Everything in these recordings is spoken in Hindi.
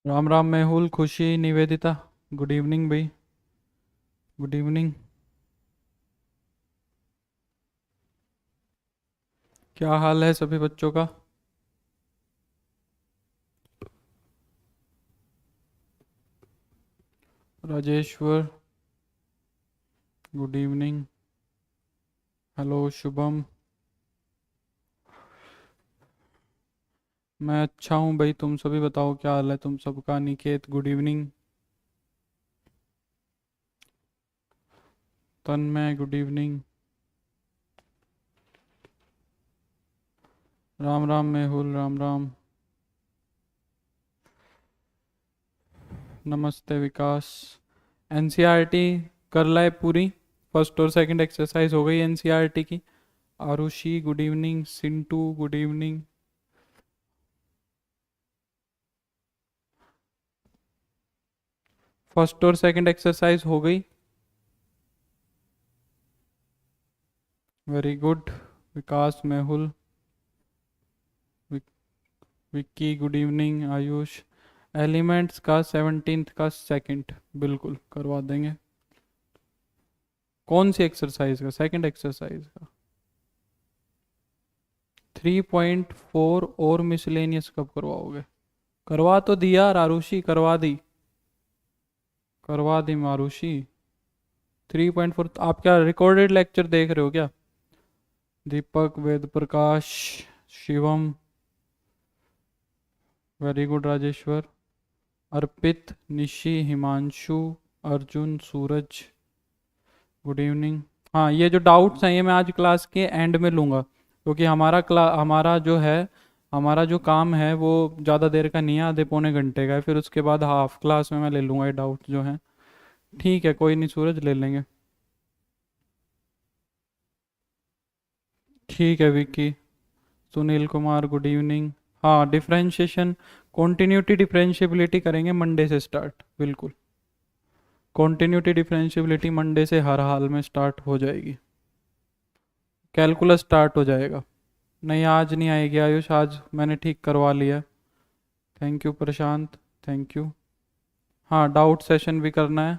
राम राम मेहुल, खुशी, निवेदिता। गुड इवनिंग भाई। Good evening. क्या हाल है सभी बच्चों का? Rajeshwar, good evening. Hello Shubham. मैं अच्छा हूँ भाई, तुम सभी बताओ क्या हाल है तुम सबका? Niket, good evening. तन्मय, गुड इवनिंग। राम राम मेहुल, राम राम। नमस्ते विकास। एनसीईआरटी कर लाए पूरी। फर्स्ट और सेकंड एक्सरसाइज हो गई एनसीईआरटी की। Arushi, good evening. Sintu, good evening. First और सेकंड एक्सरसाइज हो गई। Very good. Vikas, Mehul, Vik, Vicky, good evening. Ayush. Elements का 17th का सेकंड बिल्कुल करवा देंगे। कौन सी एक्सरसाइज का? सेकंड एक्सरसाइज का 3.4 और मिसलेनियस कब करवाओगे? करवा तो दिया रारुषि, करवा दी। करवा दी मारुषि। 3.4 आप क्या रिकॉर्डेड लेक्चर देख रहे हो क्या? दीपक, वेद प्रकाश, शिवम, वेरी गुड राजेश्वर। अर्पित, निशी, हिमांशु, अर्जुन, सूरज, गुड इवनिंग। हाँ, ये जो डाउट्स हैं ये मैं आज क्लास के एंड में लूँगा, क्योंकि हमारा जो है, हमारा जो काम है वो ज़्यादा देर का नहीं है, आधे पौने घंटे का है। फिर उसके बाद हाफ क्लास में मैं ले लूँगा ये डाउट्स जो हैं। ठीक है, कोई नहीं सूरज, ले लेंगे। ठीक है विक्की। Sunil Kumar, good evening. हाँ, डिफरेंशिएशन, कॉन्टिन्यूटी डिफरेंशिएबिलिटी करेंगे मंडे से स्टार्ट, बिल्कुल। कॉन्टिन्यूटी डिफरेंशिएबिलिटी मंडे से हर हाल में स्टार्ट हो जाएगी। कैलकुलस स्टार्ट हो जाएगा। नहीं, आज नहीं आएगी आयुष, आज मैंने ठीक करवा लिया। Thank you Prashant, thank you. हाँ, डाउट सेशन भी करना है।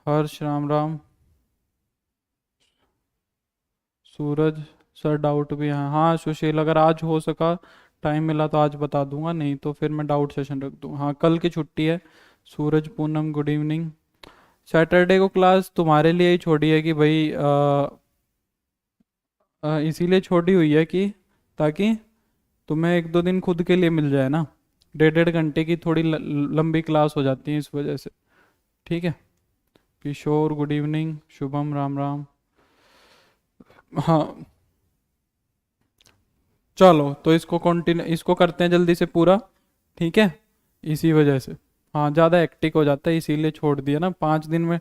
हर्ष, राम राम। सूरज, सर डाउट भी है। हाँ सुशील, अगर आज हो सका, टाइम मिला तो आज बता दूंगा, नहीं तो फिर मैं डाउट सेशन रख दूंगा। हाँ, कल की छुट्टी है। सूरज, पूनम, गुड इवनिंग। सैटरडे को क्लास तुम्हारे लिए ही छोड़ी है कि भाई इसीलिए छोड़ी हुई है कि ताकि तुम्हें एक दो दिन खुद के लिए मिल जाए ना। 1.5 घंटे की थोड़ी लंबी क्लास हो जाती है इस वजह से। ठीक है। किशोर, गुड इवनिंग। शुभम, राम राम। हाँ, चलो तो इसको कंटिन्यू, इसको करते हैं जल्दी से पूरा। ठीक है, इसी वजह से। हाँ, ज़्यादा एक्टिक हो जाता है इसीलिए छोड़ दिया ना। 5 दिन में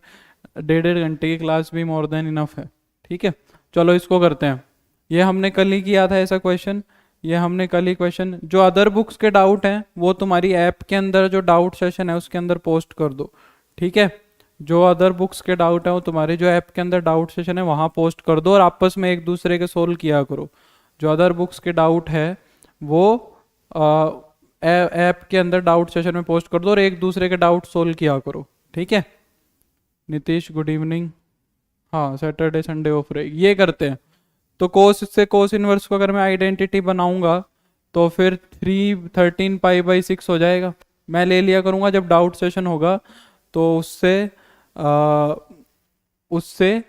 1.5 घंटे की क्लास भी मोर देन इनफ है। ठीक है, चलो इसको करते हैं। ये हमने कल ही किया था ऐसा क्वेश्चन। ये हमने कल ही क्वेश्चन, जो अदर बुक्स के डाउट हैं वो तुम्हारी ऐप के अंदर जो डाउट सेशन है उसके अंदर पोस्ट कर दो। ठीक है, जो अदर बुक्स के डाउट हैं वो तुम्हारे जो ऐप के अंदर डाउट सेशन है वहाँ पोस्ट कर दो, और आपस में एक दूसरे के सोल्व किया करो। जो अदर बुक्स के डाउट है वो ऐप के अंदर डाउट सेशन में पोस्ट कर दो, और एक दूसरे के डाउट सोल्व किया करो। ठीक है। Nitish, good evening. हाँ, सैटरडे संडे ऑफ रहेगी, ये करते हैं। तो कोस से कोस इनवर्स को अगर मैं आइडेंटिटी बनाऊंगा तो फिर 313 पाई/6 हो जाएगा। मैं ले लिया करूंगा जब डाउट सेशन होगा, तो आ, उससे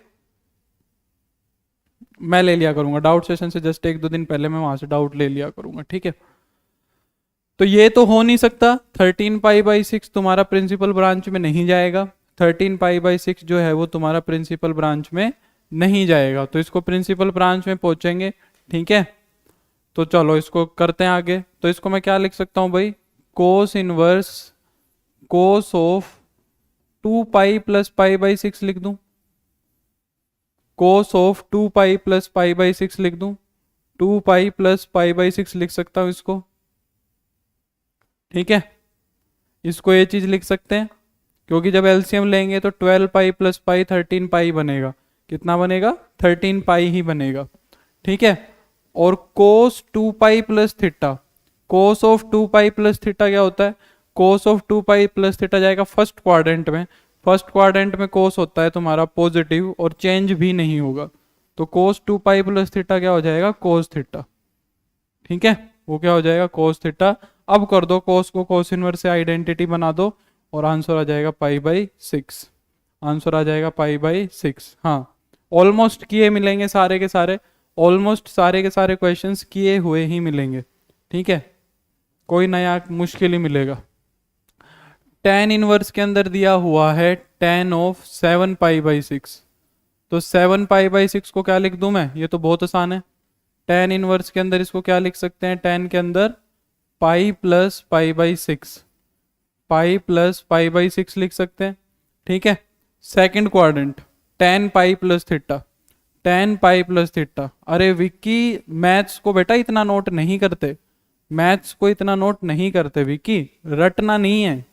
मैं ले लिया करूंगा। डाउट सेशन से जस्ट एक दो दिन पहले मैं वहां से डाउट ले लिया करूंगा। ठीक है। तो ये तो हो नहीं सकता, 13 पाई/6 तुम्हारा प्रिंसिपल ब्रांच में नहीं जाएगा। 13 पाई/6 जो है वो तुम्हारा प्रिंसिपल ब्रांच में नहीं जाएगा, तो इसको प्रिंसिपल ब्रांच में पहुंचेंगे। ठीक है, तो चलो इसको करते हैं आगे। तो इसको मैं क्या लिख सकता हूं भाई? कोस इनवर्स कोस ऑफ 2 पाई + पाई/6 लिख दूं। कोस ऑफ 2 पाई + पाई/6 लिख दूं। 2 पाई + पाई/6 लिख सकता हूं इसको। ठीक है, इसको ये चीज लिख सकते हैं, क्योंकि जब एलसीएम लेंगे तो 12 पाई + पाई 13 पाई बनेगा। कितना बनेगा? 13 पाई ही बनेगा। ठीक है, और कोस 2 पाई + theta, cos of 2 pi + theta क्या होता है? Cos of 2 pi plus theta जाएगा फर्स्ट क्वाड्रेंट में। फर्स्ट क्वाड्रेंट में कोस होता है तुम्हारा पॉजिटिव और चेंज भी नहीं होगा, तो कोस 2 पाई प्लस थीटा क्या हो जाएगा, कोस थीटा। ठीक है, वो क्या हो जाएगा, कोस थीटा। अब कर दो कोस को कोस इनवर्स से आइडेंटिटी बना दो और आंसर आ जाएगा π/6। आंसर आ जाएगा π/6। हाँ, ऑलमोस्ट किए मिलेंगे सारे के सारे, ऑलमोस्ट सारे के सारे क्वेश्चंस किए हुए ही मिलेंगे। ठीक है, कोई नया मुश्किल ही मिलेगा। tan इनवर्स के अंदर दिया हुआ है tan ऑफ 7π/6, तो 7π/6 को क्या लिख दूं मैं, ये तो बहुत आसान है। tan इनवर्स के अंदर इसको क्या लिख सकते हैं, tan के अंदर पाई प्लस π/6, पाई प्लस π/6 लिख सकते हैं। ठीक है, second quadrant tan pi plus theta, tan pi plus theta. अरे विक्की, मैथ्स को बेटा इतना नोट नहीं करते, मैथ्स को इतना नोट नहीं करते विक्की, रटना नहीं है,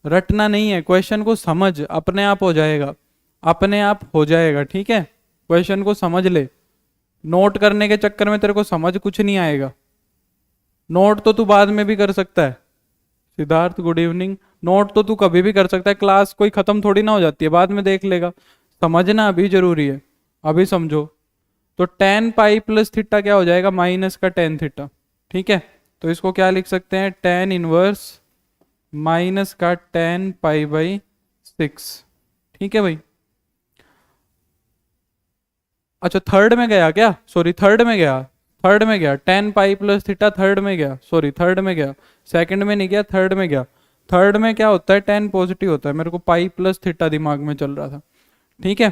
रटना नहीं है, क्वेश्चन को समझ, अपने आप हो जाएगा, अपने आप हो जाएगा। ठीक है, क्वेश्चन को समझ ले, नोट करने के चक्कर में तेरे को समझ कुछ नहीं आएगा। नोट तो तू बाद में भी कर सकता है सिद्धार्थ, गुड इवनिंग। नोट तो तू कभी भी कर सकता है, क्लास कोई खत्म थोड़ी ना हो जाती है, बाद में देख लेगा। समझना अभी जरूरी है, अभी समझो। तो tan पाई प्लस थीटा क्या हो जाएगा, माइनस का tan थीटा। ठीक है, तो इसको क्या लिख सकते हैं, tan इनवर्स माइनस का tan π/6। ठीक है भाई। अच्छा थर्ड में गया क्या, सॉरी थर्ड में गया, थर्ड में गया tan pi plus theta, third में गया, सॉरी थर्ड में गया, सेकंड में नहीं गया, थर्ड में गया। थर्ड में क्या होता है, tan पॉजिटिव होता है, मेरे को पाई प्लस थीटा दिमाग में चल रहा था। ठीक है,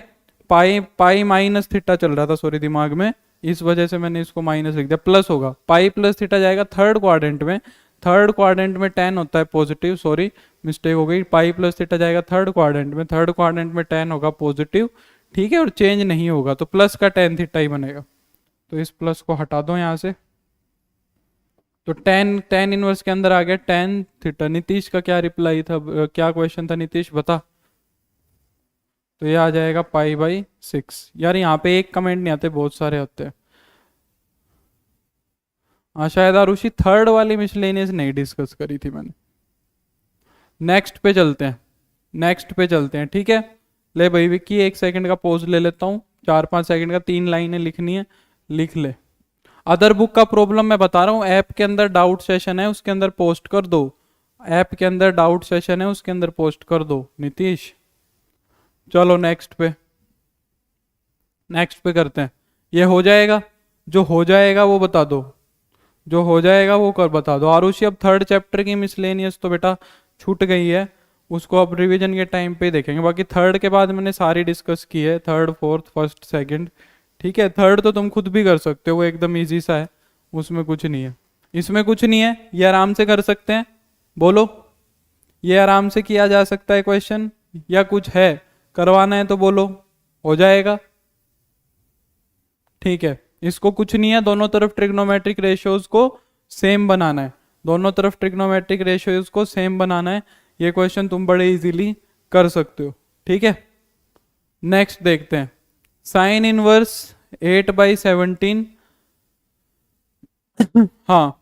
पाई माइनस थीटा चल रहा था सॉरी दिमाग में, इस वजह से मैंने इसको माइनस लिख दिया, प्लस होगा। पाई प्लस थीटा जाएगा थर्ड क्वाड्रेंट में, थर्ड क्वाड्रेंट में tan होता है पॉजिटिव, सॉरी मिस्टेक हो गई, पाई प्लस थीटा जाएगा थर्ड क्वाड्रेंट में, थर्ड क्वाड्रेंट में tan होगा पॉजिटिव। ठीक है, और चेंज नहीं होगा, तो प्लस का tan थीटा ही बनेगा। तो इस प्लस को हटा दो यहाँ से, तो tan इनवर्स के अंदर आ गया tan थीटा। नीतीश का क्या रिप्लाई था, क्या क्वेश्चन था नीतीश बता। तो ये आ जाएगा π/6। यार यहाँ पे एक कमेंट नहीं आते, बहुत सारे होते हैं। हाँ शायद आरुषि थर्ड वाली मिसलेनियस नहीं डिस्कस करी थी मैंने। नेक्स्ट पे चलते हैं, नेक्स्ट पे चलते हैं। ठीक है, ले भाई विक्की 1 सेकंड का पॉज ले लेता हूँ, 4-5 सेकंड का, 3 लाइनें लिखनी है, लिख ले। अदर बुक का प्रॉब्लम मैं बता रहा हूँ, ऐप के अंदर डाउट सेशन है उसके अंदर पोस्ट कर दो, ऐप के अंदर डाउट सेशन है उसके अंदर पोस्ट कर दो नीतीश। चलो नेक्स्ट पे, नेक्स्ट पे करते हैं। ये हो जाएगा, जो हो जाएगा वो बता दो, जो हो जाएगा वो कर बता दो। आरुषि अब थर्ड चैप्टर की मिसलेनियस तो बेटा छूट गई है, उसको अब रिवीजन के टाइम पे देखेंगे। बाकी थर्ड के बाद मैंने सारी डिस्कस की है, थर्ड फोर्थ फर्स्ट सेकंड। ठीक है, थर्ड तो तुम खुद भी कर सकते हो, वो एकदम इजी सा है, उसमें कुछ नहीं है, इसमें कुछ नहीं है, ये आराम से कर सकते हैं। बोलो, ये आराम से किया जा सकता है क्वेश्चन, या कुछ है करवाना है तो बोलो, हो जाएगा। ठीक है, इसको कुछ नहीं है, दोनों तरफ ट्रिग्नोमेट्रिक रेशियोज को सेम बनाना है, दोनों तरफ ट्रिग्नोमेट्रिक रेशियोज को सेम बनाना है। ये क्वेश्चन तुम बड़े इजीली कर सकते हो। ठीक है, नेक्स्ट देखते हैं, साइन इनवर्स 8/17। हाँ,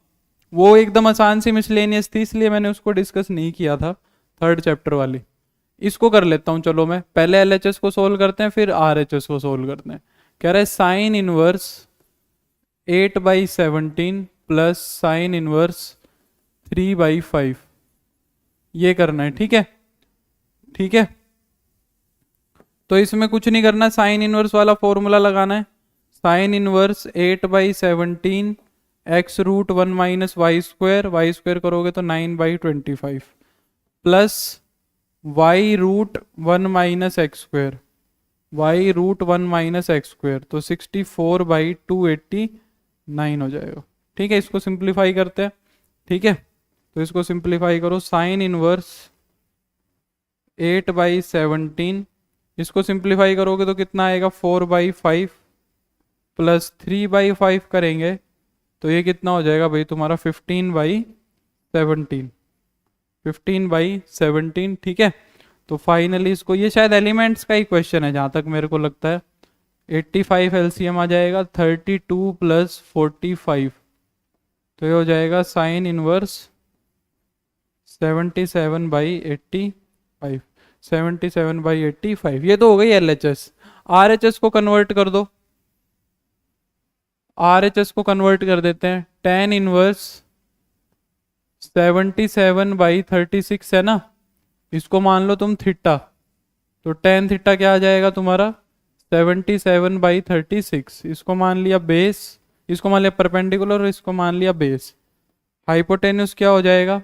वो एकदम आसान सी मिसलेनियस थी, इसलिए मैंने उसको डिस्कस नहीं किया था, थर्ड चैप्टर वाली। इसको कर लेता हूँ, चलो मैं पहले LHS को सोल्व करते हैं, फिर RHS को सोल्व करते हैं। कह रहा है sine inverse 8/17 plus sine inverse 3/5, ये करना है। ठीक है, ठीक है, तो इसमें कुछ नहीं करना, साइन इनवर्स वाला फॉर्मूला लगाना है। साइन इनवर्स 8/17 x√1 - y² करोगे तो 9/25 plus y√1 - x², y√1 - x², तो 64/289 हो जाएगा। ठीक है, इसको सिंप्लीफाई करते हैं। ठीक है, तो इसको सिंप्लीफाई करो, साइन इनवर्स 8/17, इसको सिंप्लीफाई करोगे तो कितना आएगा, 4/5 प्लस 3/5 करेंगे तो ये कितना हो जाएगा भाई तुम्हारा, 15/17, 15/17। ठीक है, तो फाइनली इसको, ये शायद एलिमेंट्स का ही क्वेश्चन है जहां तक मेरे को लगता है। 85 LCM आ जाएगा, 32 प्लस 45, तो ये हो जाएगा साइन इनवर्स 77/85, 77/85, ये तो हो गई LHS। RHS को कन्वर्ट कर दो, RHS को कन्वर्ट कर देते हैं। tan इनवर्स 77/36 है ना, इसको मान लो तुम थीटा, तो tan थीटा क्या आ जाएगा तुम्हारा 77/36। इसको मान लिया बेस, इसको मान लिया परपेंडिकुलर और इसको मान लिया बेस। हाइपोटेन्यूस क्या हो जाएगा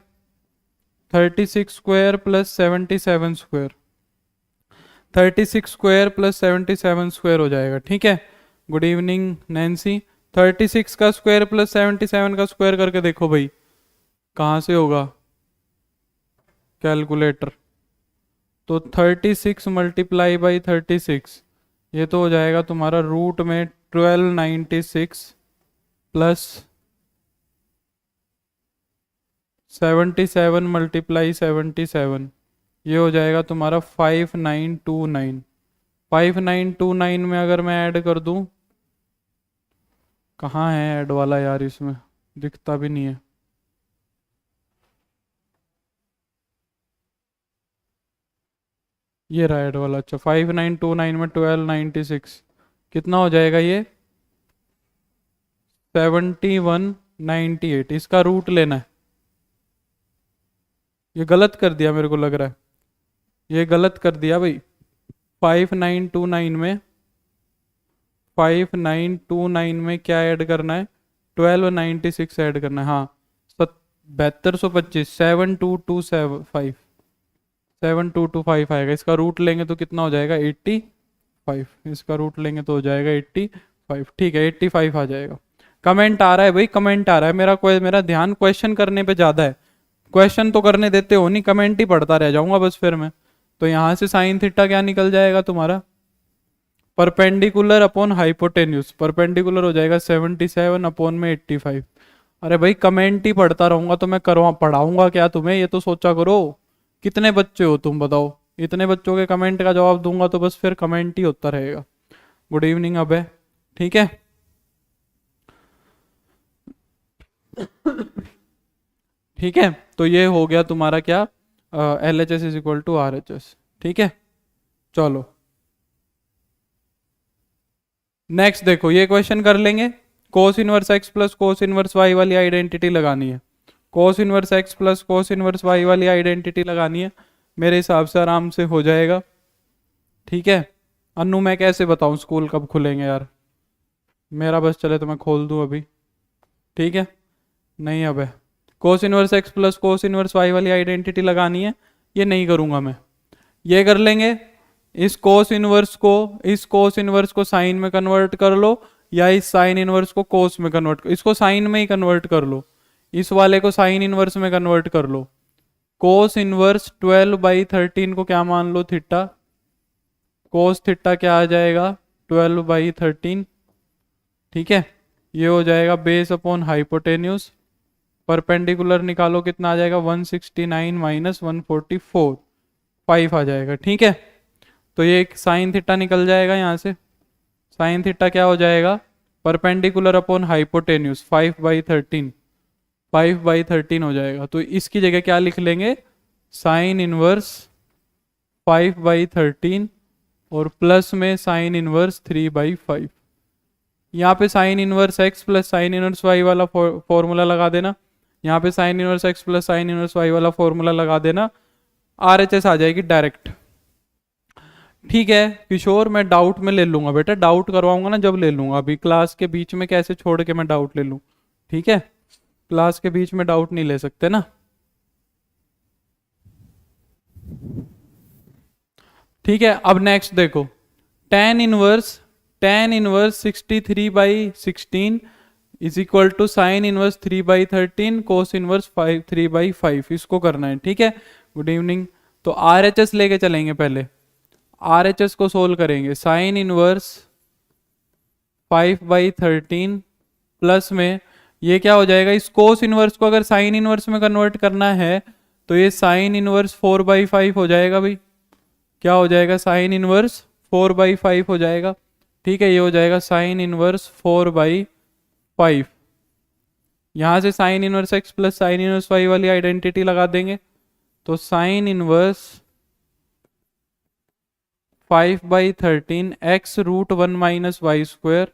36 square plus 77 square, 36 square plus 77 square हो जाएगा। ठीक है, गुड इवनिंग नैन्सी। 36 का स्क्वायर प्लस 77 का स्क्वायर करके देखो भाई कहाँ से होगा, कैलकुलेटर। तो 36 मल्टीप्लाई बाई 36, ये तो हो जाएगा तुम्हारा रूट में 1296 प्लस 77 मल्टीप्लाई 77, ये हो जाएगा तुम्हारा 5929। 5929 में अगर मैं ऐड कर दूं, कहाँ है ऐड वाला यार, इसमें दिखता भी नहीं है। ये रहा ऐड वाला। अच्छा 5929 में 1296 कितना हो जाएगा ये 7198। इसका रूट लेना है। ये गलत कर दिया मेरे को लग रहा है, ये गलत कर दिया भाई। 5929 में 5929 में क्या ऐड करना है 1296 ऐड करना है। हाँ 7225, 7225, 7225 आएगा। इसका रूट लेंगे तो कितना हो जाएगा 85, इसका रूट लेंगे तो हो जाएगा 85। ठीक है 85 आ जाएगा। कमेंट आ रहा है भाई, कमेंट आ रहा है। मेरा ध्यान क्वेश्चन करने पे ज़्यादा है। क्वेश्चन तो करने देते हो नहीं, कमेंट ही पढ़ता रह जाऊंगा बस फिर मैं। तो यहाँ से साइन थीटा क्या निकल जाएगा तुम्हारा परपेंडिकुलर अपॉन हाइपोटेन्यूज, परपेंडिकुलर हो जाएगा 77 अपॉन में 85। अरे भाई कमेंट ही पढ़ता रहूंगा तो मैं करवा पढ़ाऊंगा क्या तुम्हें, ये तो सोचा करो। कितने बच्चे हो तुम बताओ, इतने बच्चों के कमेंट का जवाब दूंगा तो बस फिर कमेंट ही होता रहेगा। गुड इवनिंग अब है, ठीक है। ठीक है, तो ये हो गया तुम्हारा क्या LHS is equal to RHS। ठीक है, चलो नेक्स्ट देखो, ये क्वेश्चन कर लेंगे। Cos inverse x plus cos inverse y वाली आइडेंटिटी लगानी है। Cos inverse x plus cos inverse y वाली आइडेंटिटी लगानी है। मेरे हिसाब से आराम से हो जाएगा। ठीक है, अन्नू मैं कैसे बताऊं स्कूल कब खुलेंगे यार, मेरा बस चले तो मैं खोल दूं अभी। ठीक है, नहीं अब है cos inverse x plus cos inverse y वाली आइडेंटिटी लगानी है, ये नहीं करूंगा मैं। ये कर लेंगे, इस कोस इनवर्स को साइन में कन्वर्ट कर लो, या इस साइन इनवर्स को कोस में कन्वर्ट कर, इसको साइन में ही कन्वर्ट कर लो, इस वाले को साइन इनवर्स में कन्वर्ट कर लो। कोस इनवर्स 12/13 को क्या मान लो थीटा, कोस थीटा क्या आ जाएगा 12/13। ठीक है, ये हो जाएगा बेस अपॉन हाइपोटेन्यूज। परपेंडिकुलर निकालो कितना आ जाएगा 169 माइनस 144, 5 आ जाएगा। ठीक है, तो ये एक साइन थीटा निकल जाएगा यहाँ से। साइन थीटा क्या हो जाएगा परपेंडिकुलर अपॉन हाइपोटेन्यूज 5/13, 5/13 हो जाएगा। तो इसकी जगह क्या लिख लेंगे साइन इनवर्स 5/13 और प्लस में साइन इनवर्स 3/5। यहाँ पे sine inverse x plus sine inverse y वाला फॉर्मूला लगा देना, यहाँ पे sine inverse x plus sine inverse y वाला फॉर्मूला लगा देना, RHS आ जाएगी डायरेक्ट। ठीक है किशोर, मैं डाउट में ले लूंगा बेटा, डाउट करवाऊंगा ना जब ले लूंगा, अभी क्लास के बीच में कैसे छोड़ के मैं डाउट ले लूं। ठीक है, क्लास के बीच में डाउट नहीं ले सकते ना। ठीक है, अब नेक्स्ट देखो, tan inverse 63/16 is equal to sine inverse 3/13 cos inverse 3/5, इसको करना है। ठीक है, गुड इवनिंग। तो RHS लेके चलेंगे, पहले RHS को सोल्व करेंगे। साइन इनवर्स 5/13 प्लस में ये क्या हो जाएगा, इस कोस इनवर्स को अगर साइन इनवर्स में कन्वर्ट करना है तो ये साइन इनवर्स 4/5 हो जाएगा भाई। क्या हो जाएगा साइन इनवर्स 4/5 हो जाएगा। ठीक है, ये हो जाएगा साइन इनवर्स 4/5। यहाँ से sine inverse x plus sine inverse y वाली आइडेंटिटी लगा देंगे, तो sine inverse 5/13 x root 1 minus y square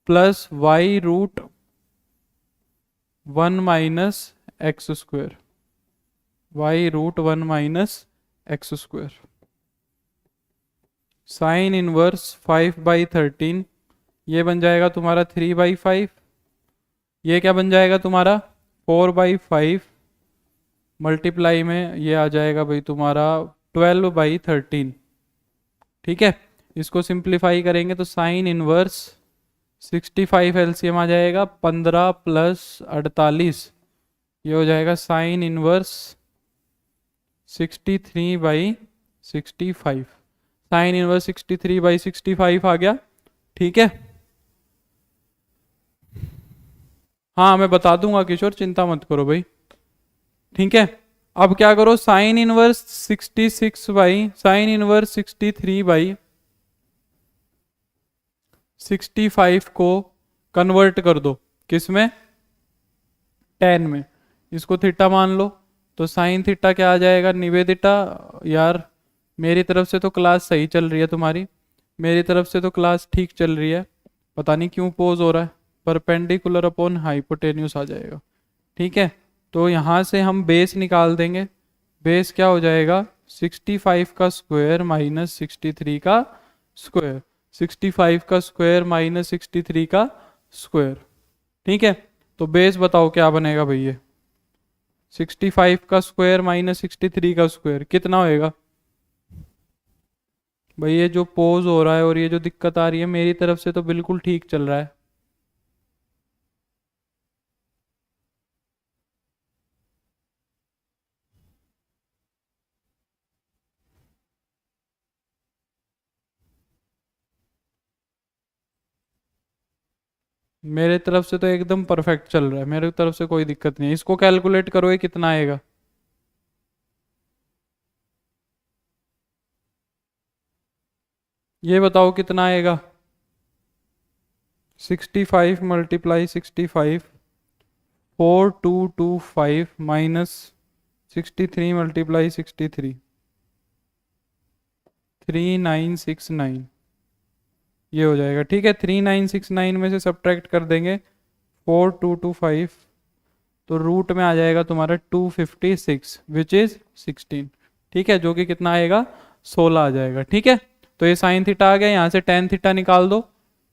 plus y root 1 minus x square, y root 1 minus x square. Sine inverse 5/13 ये बन जाएगा तुम्हारा 3/5, ये क्या बन जाएगा तुम्हारा 4/5, मल्टीप्लाई में ये आ जाएगा भाई तुम्हारा 12/13। ठीक है, इसको सिंप्लीफाई करेंगे तो साइन इनवर्स 65 एलसीएम आ जाएगा, 15 प्लस 48 ये हो जाएगा साइन इनवर्स 63/65। साइन इनवर्स 63/65 आ गया। ठीक है, हाँ मैं बता दूंगा किशोर, चिंता मत करो भाई। ठीक है, अब क्या करो, साइन इनवर्स 63/65 को कन्वर्ट कर दो किसमें, tan में। इसको थीटा मान लो, तो साइन थीटा क्या आ जाएगा निवेदिता, यार मेरी तरफ से तो क्लास सही चल रही है तुम्हारी, मेरी तरफ से तो क्लास ठीक चल रही है, पता नहीं क्यों पोज हो रहा है, परपेंडिकुलर अपॉन हाइपोटेन्यूस आ जाएगा। ठीक है, तो यहाँ से हम बेस निकाल देंगे, बेस क्या हो जाएगा 65 का स्क्वायर माइनस 63 का स्क्वायर, 65 का स्क्वायर माइनस 63 का स्क्वायर। ठीक है, तो बेस बताओ क्या बनेगा भैया, 65 का स्क्वायर माइनस 63 का स्क्वायर कितना होएगा भाई। ये जो पोज हो रहा है और ये जो दिक्कत आ रही है, मेरी तरफ से तो बिल्कुल ठीक चल रहा है। मेरे तरफ से तो एकदम परफेक्ट चल रहा है, मेरे तरफ से कोई दिक्कत नहीं है। इसको कैलकुलेट करो, ये कितना आएगा, ये बताओ कितना आएगा। 65 मल्टीप्लाई 65, 4225 माइनस 63 मल्टीप्लाई 63, 3969 ये हो जाएगा। ठीक है, 3969 में से सब्ट्रैक्ट कर देंगे 4225, तो रूट में आ जाएगा तुम्हारा 256 विच इज 16। ठीक है, जो कि कितना आएगा 16 आ जाएगा। ठीक है, तो ये साइन थीटा आ गया, यहाँ से टेन थीटा निकाल दो।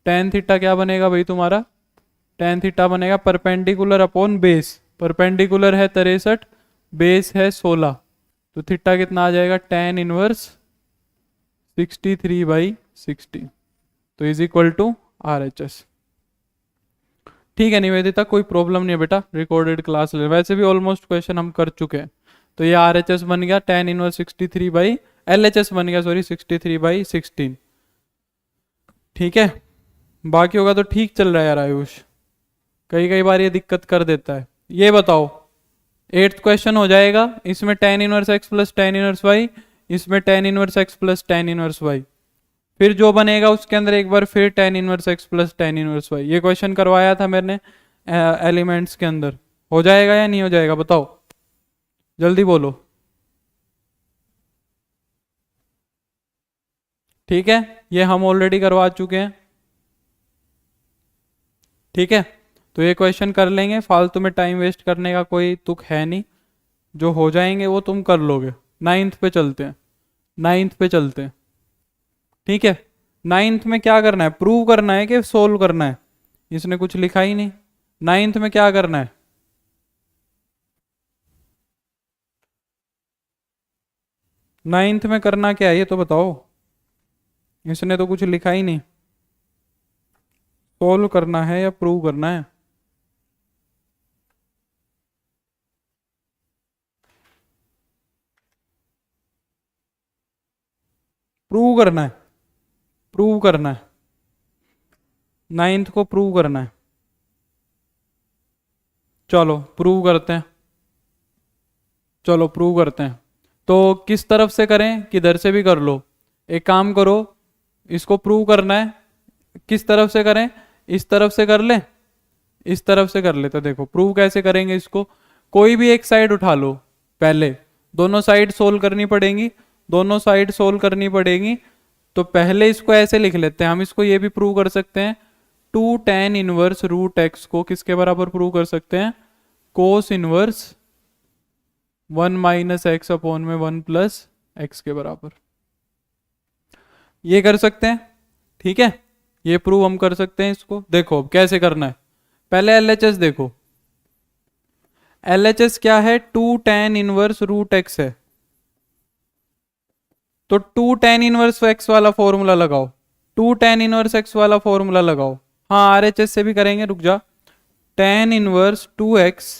टेन थीटा क्या बनेगा भाई तुम्हारा, टेन थीटा बनेगा परपेंडिकुलर अपॉन बेस, परपेंडिकुलर है 63, बेस है 16, तो थीटा कितना आ जाएगा टेन इनवर्स 63/60, तो इज इक्वल टू RHS। ठीक है निवेदिता, कोई प्रॉब्लम नहीं है बेटा, रिकॉर्डेड क्लास ले, वैसे भी ऑलमोस्ट क्वेश्चन हम कर चुके हैं। तो ये RHS बन गया टेन इनवर्स 63 LHS बन गया सॉरी 63/16। ठीक है, बाकी होगा तो ठीक चल रहा है यार आयुष, कई कई बार ये दिक्कत कर देता है। ये बताओ 8th क्वेश्चन हो जाएगा, इसमें tan inverse x plus tan inverse y, इसमें tan inverse x plus tan inverse y, फिर जो बनेगा उसके अंदर एक बार फिर tan inverse x plus tan inverse y. ये क्वेश्चन करवाया था मैंने एलिमेंट्स के अंदर, हो जाएगा या नहीं हो जाएगा बताओ, जल्दी बोलो। ठीक है, ये हम ऑलरेडी करवा चुके हैं। ठीक है, तो ये क्वेश्चन कर लेंगे, फालतू में टाइम वेस्ट करने का कोई तुक है नहीं, जो हो जाएंगे वो तुम कर लोगे। 9th पे चलते हैं, 9th पे चलते हैं। ठीक है, 9th में क्या करना है, प्रूव करना है कि सोल्व करना है, इसने कुछ लिखा ही नहीं। 9th में क्या करना है, 9th में करना क्या है ये तो बताओ, इसने तो कुछ लिखा ही नहीं। सोल्व करना है या प्रूव करना है, प्रूव करना है, प्रूव करना है, 9th को प्रूव करना है। चलो प्रूव करते हैं, चलो प्रूव करते हैं। तो किस तरफ से करें, किधर से भी कर लो, एक काम करो, इसको प्रूव करना है किस तरफ से करें, इस तरफ से कर ले, इस तरफ से कर लेते। देखो प्रूव कैसे करेंगे इसको, कोई भी एक साइड उठा लो, पहले दोनों साइड सोल्व करनी पड़ेंगी, दोनों साइड सोल्व करनी पड़ेगी। तो पहले इसको ऐसे लिख लेते हैं, हम इसको ये भी प्रूव कर सकते हैं, 2 tan इनवर्स रूट एक्स को किसके बराबर प्रूव कर सकते हैं, कोस इनवर्स 1 माइनस एक्स अपॉन में 1 प्लस एक्स के बराबर। ये कर सकते हैं, ठीक है, ये प्रूव हम कर सकते हैं इसको। देखो अब कैसे करना है, पहले एलएचएस देखो, एलएचएस क्या है, 2 tan इनवर्स रूट एक्स है, तो 2 tan इनवर्स एक्स वाला फॉर्मूला लगाओ, 2 tan इनवर्स एक्स वाला फॉर्मूला लगाओ। हाँ आरएचएस से भी करेंगे, रुक जा, tan इनवर्स 2x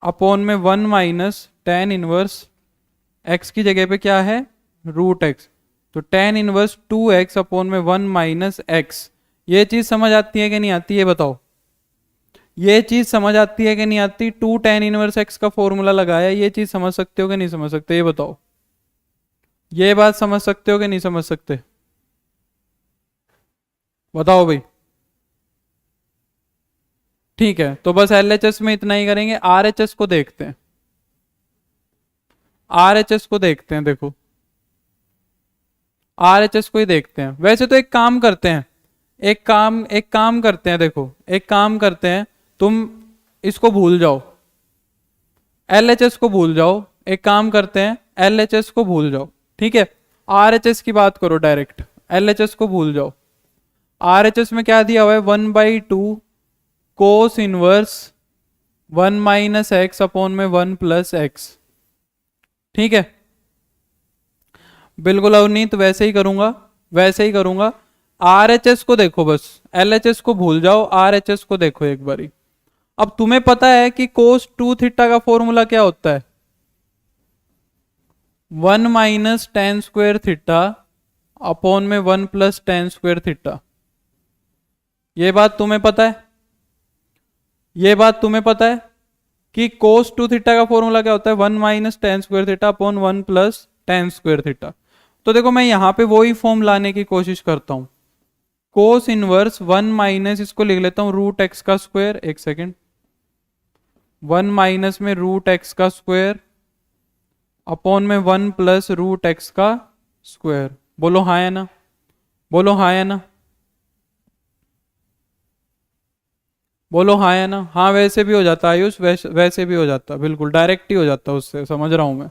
अपॉन में 1 माइनस tan इनवर्स x की जगह पे क्या है, रूट एक्स, तो tan इनवर्स 2x अपॉन में 1 माइनस एक्स। ये चीज समझ आती है कि नहीं आती, ये बताओ, ये चीज समझ आती है कि नहीं आती, 2 tan इनवर्स x का फॉर्मूला लगाया, ये चीज समझ सकते हो कि नहीं समझ सकते, ये बताओ, ये बात समझ सकते हो कि नहीं समझ सकते, बताओ भाई। ठीक है, तो बस एलएचएस में इतना ही करेंगे, आरएचएस को देखते हैं, आरएचएस को देखते हैं, देखो आरएचएस को ही देखते हैं। वैसे तो एक काम करते हैं, एक काम करते हैं, देखो एक काम करते हैं, तुम इसको भूल जाओ, एलएचएस को भूल जाओ, एक काम करते हैं एलएचएस को भूल जाओ, ठीक है, आरएचएस की बात करो डायरेक्ट, एलएचएस को भूल जाओ। आरएचएस में क्या दिया हुआ है, 1/2 कोस इनवर्स 1 माइनस एक्स अपॉन में 1 प्लस एक्स, ठीक है, बिल्कुल अवनीत वैसे ही करूंगा, वैसे ही करूंगा। आरएचएस को देखो, बस एलएचएस को भूल जाओ, आरएचएस को देखो एक बारी। अब तुम्हें पता है कि कोस 2 थीटा का फॉर्मूला क्या होता है, 1 minus tan square theta upon में 1 प्लस tan स्क्वायर थीटा। ये बात तुम्हें पता है, ये बात तुम्हें पता है कि कोस 2 थीटा का फॉर्मूला क्या होता है, 1 minus tan square theta upon 1 plus tan square theta. तो देखो मैं यहां पे वही फॉर्म लाने की कोशिश करता हूं, कोस इनवर्स 1 माइनस, इसको लिख लेता हूं रूट एक्स का स्क्वायर, एक सेकेंड, 1 माइनस में रूट एक्स का स्क्वायर अपॉन में 1 प्लस रूट एक्स का स्क्वायर। बोलो हाँ या ना, बोलो हाँ या ना, बोलो हाँ या ना। हाँ वैसे भी हो जाता आयुष, वैसे भी हो जाता, बिल्कुल डायरेक्ट ही हो जाता, उससे समझ रहा हूं मैं,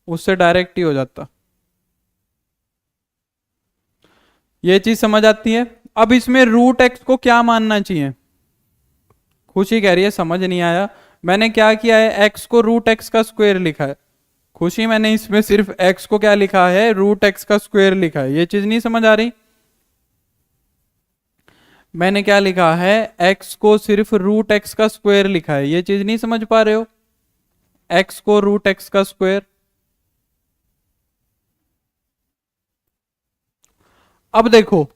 उससे डायरेक्ट ही हो जाता, ये चीज समझ आती है। अब इसमें रूट एक्स को क्या मानना चाहिए, खुशी कह रही है समझ नहीं आया, मैंने क्या किया है, एक्स को रूट एक्स का स्क्वायर लिखा है। खुशी मैंने इसमें सिर्फ एक्स को क्या लिखा है, रूट एक्स का स्क्वायर लिखा है, ये चीज नहीं समझ आ रही। मैंने क्या लिखा है, एक्स को सिर्फ रूट एक्स का स्क्वायर लिखा है, ये चीज नहीं समझ पा रहे हो, एक्स को रूट एक्स का स्क्वायर। अब देखो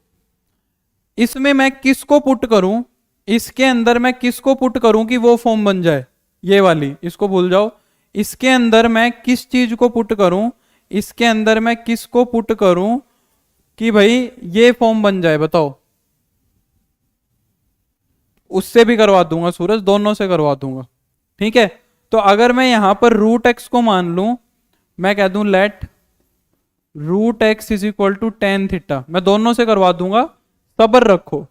इसमें मैं किसको पुट करूं, इसके अंदर मैं किसको पुट करूं कि वो फॉर्म बन जाए, ये वाली, इसको भूल जाओ, इसके अंदर मैं किस चीज को पुट करूं, इसके अंदर मैं किसको पुट करूं कि भाई ये फॉर्म बन जाए, बताओ। उससे भी करवा दूंगा सूरज, दोनों से करवा दूंगा, ठीक है। तो अगर मैं यहां पर रूट एक्स को मान लूं, मैं कह दूं let root x is equal to tan theta, मैं दोनों से करवा दूंगा, सब्र रखो,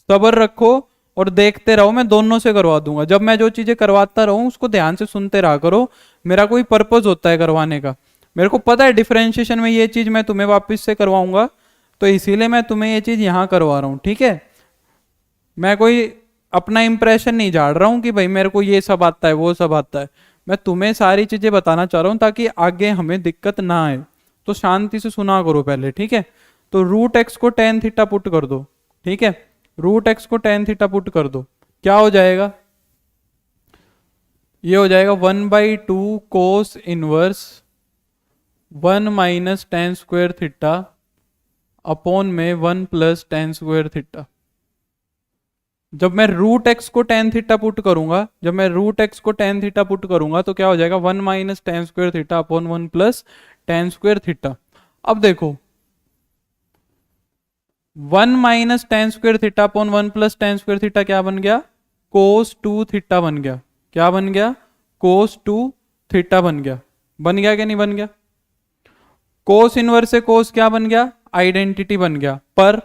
सब्र रखो और देखते रहो, मैं दोनों से करवा दूंगा। जब मैं जो चीजें करवाता रहूं उसको ध्यान से सुनते रहा करो, मेरा कोई पर्पज होता है करवाने का, मेरे को पता है डिफरेंशिएशन में ये चीज मैं तुम्हें वापस से करवाऊंगा, तो इसीलिए मैं तुम्हें ये चीज यहां करवा रहा हूं, ठीक है। मैं कोई अपना इंप्रेशन नहीं झाड़ रहा हूं कि भाई मेरे को ये सब आता है वो सब आता है, मैं तुम्हें सारी चीजें बताना चाह रहा हूं ताकि आगे हमें दिक्कत ना आए, तो शांति से सुना करो पहले, ठीक है। तो रूट एक्स को टेन थीटा पुट कर दो, ठीक है, रूट एक्स को टेन थीटा पुट कर दो, क्या हो जाएगा, ये हो जाएगा 1/2 कोस inverse 1 minus ten square theta upon में 1 प्लस टेन स्क्वायर थीटा। जब मैं रूट एक्स को टेन थीटा पुट करूंगा, जब मैं रूट एक्स को टेन थीटा पुट करूंगा तो क्या हो जाएगा, 1 minus ten square theta upon 1 plus ten square theta. अब देखो 1 minus ten square theta upon 1 plus ten square theta क्या बन गया, कोस 2 थीटा बन गया, क्या बन गया, कोस 2 थीटा बन गया। बन गया कि नहीं बन गया? कोस इनवर्स से कोस क्या बन गया? आइडेंटिटी बन गया। पर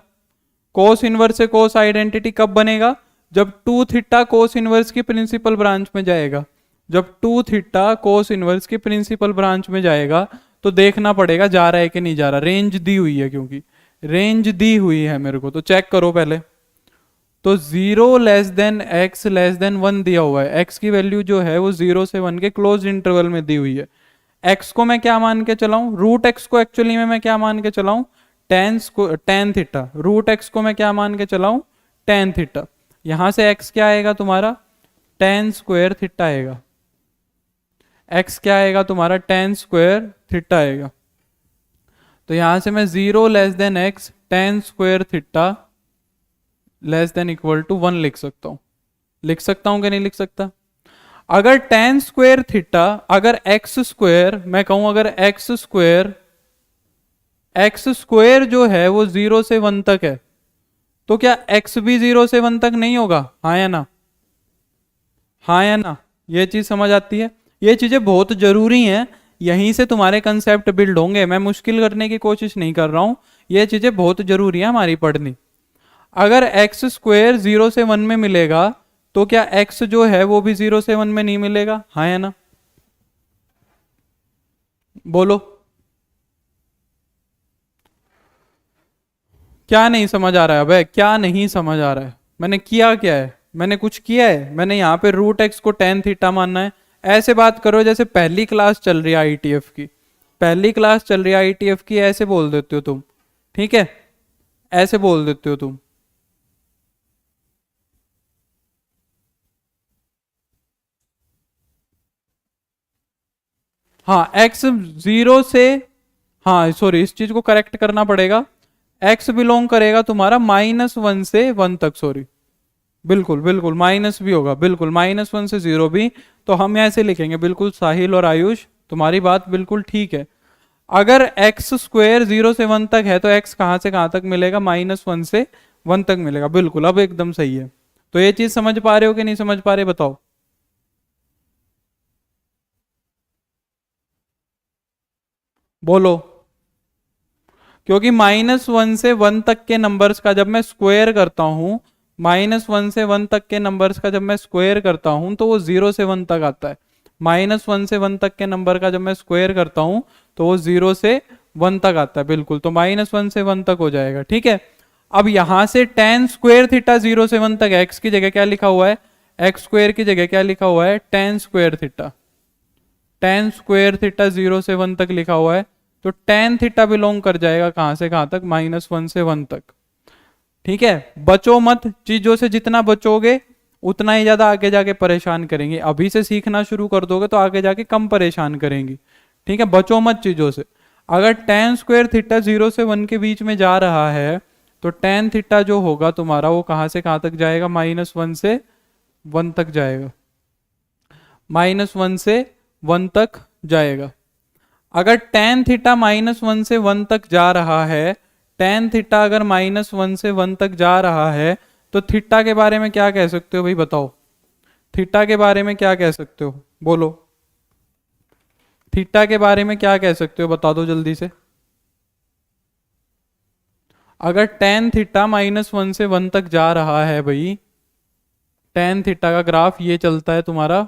कोस इनवर्स से कोस आइडेंटिटी कब बनेगा? जब 2 थीटा कोस इनवर्स की प्रिंसिपल ब्रांच में जाएगा। जब 2 थीटा कोस इनवर्स की प्रिंसिपल ब्रांच में जाएगा तो देखना पड़ेगा जा रहा है कि नहीं जा रहा। रेंज दी हुई है, क्योंकि रेंज दी हुई है मेरे को, तो चेक करो पहले। तो 0 less than x less than 1 दिया हुआ है। x की वैल्यू जो है वो 0 से 1 के क्लोज इंटरवल में दी हुई है। x को मैं क्या मान के चलाऊं? रूट x को एक्चुअली में मैं क्या मान के चलाऊं? Tan theta. रूट x को मैं क्या मान के चलाऊं? Tan theta. यहां से x क्या आएगा तुम्हारा? टेन स्क्वायर थीटा आएगा। x क्या आएगा तुम्हारा? टेन स्क्वायर थीटा आएगा। तो यहां से मैं 0 less than x tan square theta less than equal to 1 लिख सकता हूं। लिख सकता हूं कि नहीं लिख सकता? अगर टेन स्क्वायर थीटा, अगर एक्स स्क्वायर, मैं कहूं अगर एक्स स्क्वायर जो है वो 0 से 1 तक है, तो क्या x भी 0 से 1 तक नहीं होगा? हाँ या ना? हाँ या ना? ये चीज समझ आती है? ये चीजें बहुत जरूरी हैं, यहीं से तुम्हारे कंसेप्ट बिल्ड होंगे। मैं मुश्किल करने की कोशिश नहीं कर रहा हूं, ये चीजें बहुत जरूरी है हमारी पढ़नी। अगर एक्स स्क्वायर 0 से 1 में मिलेगा तो क्या x जो है वो भी 0 से 1 में नहीं मिलेगा? हाँ या ना? बोलो। क्या नहीं समझ आ रहा है? अबे क्या नहीं समझ आ रहा है? मैंने किया क्या है? मैंने कुछ किया है? मैंने यहाँ पे रूट एक्स को टेन थीटा मानना है। ऐसे बात करो जैसे पहली क्लास चल रही है आईटीएफ की। पहली क्लास चल रही है आईटीएफ की, ऐसे बोल देते हो तुम। ठीक है, ऐसे बोल देते हो तुम। हाँ, एक्स 0 से, हाँ सॉरी, इस चीज को करेक्ट करना पड़ेगा। एक्स बिलोंग करेगा तुम्हारा -1 से 1 तक। सॉरी, बिल्कुल बिल्कुल माइनस भी होगा, बिल्कुल -1 से 0 भी। तो हम ऐसे लिखेंगे, बिल्कुल साहिल और आयुष तुम्हारी बात बिल्कुल ठीक है। अगर एक्स स्क्वायर 0 से 1 तक है तो एक्स कहां से कहां तक मिलेगा? -1 से 1 तक मिलेगा। बिल्कुल, अब एकदम सही है। तो ये चीज समझ पा रहे हो कि नहीं समझ पा रहे? बताओ। बोलो। क्योंकि -1 से 1 तक के नंबर्स का जब मैं स्क्वायर करता हूं, -1 से 1 तक के नंबर्स का जब मैं स्क्वायर करता हूं तो वो 0 से 1 तक आता है। -1 से 1 तक के नंबर का जब मैं स्क्वायर करता हूं तो वो 0 से 1 तक आता है। बिल्कुल, तो -1 से 1 तक हो जाएगा। ठीक है, अब यहां से टेन स्क्वायर थीटा 0 से 1 तक, एक्स की जगह क्या लिखा हुआ है? एक्स स्क्वायर की जगह क्या लिखा हुआ है? Ten square theta. Ten square theta 0 से 1 तक लिखा हुआ है। तो टेन थीटा बिलोंग कर जाएगा कहां से कहां तक? -1 से 1 तक। ठीक है, बचो मत। चीजों से जितना बचोगे उतना ही ज्यादा आगे जाके परेशान करेंगे। अभी से सीखना शुरू कर दोगे तो आगे जाके कम परेशान करेंगी। ठीक है, बचो मत चीजों से। अगर टेन स्क्वायर थीटा 0 से 1 के बीच में जा रहा है तो टेन थीटा जो होगा तुम्हारा वो कहां से कहां तक जाएगा? -1 से 1 तक जाएगा। -1 से 1 तक जाएगा। अगर टेन थीटा -1 से 1 तक जा रहा है, टेन थीटा अगर -1 से 1 तक जा रहा है तो थीटा के बारे में क्या कह सकते हो भाई? बताओ, थीटा के बारे में क्या कह सकते हो? बोलो, थीटा के बारे में क्या कह सकते हो? बता दो जल्दी से। अगर टेन थीटा -1 से 1 तक जा रहा है भाई, टेन थीटा का ग्राफ ये चलता है तुम्हारा।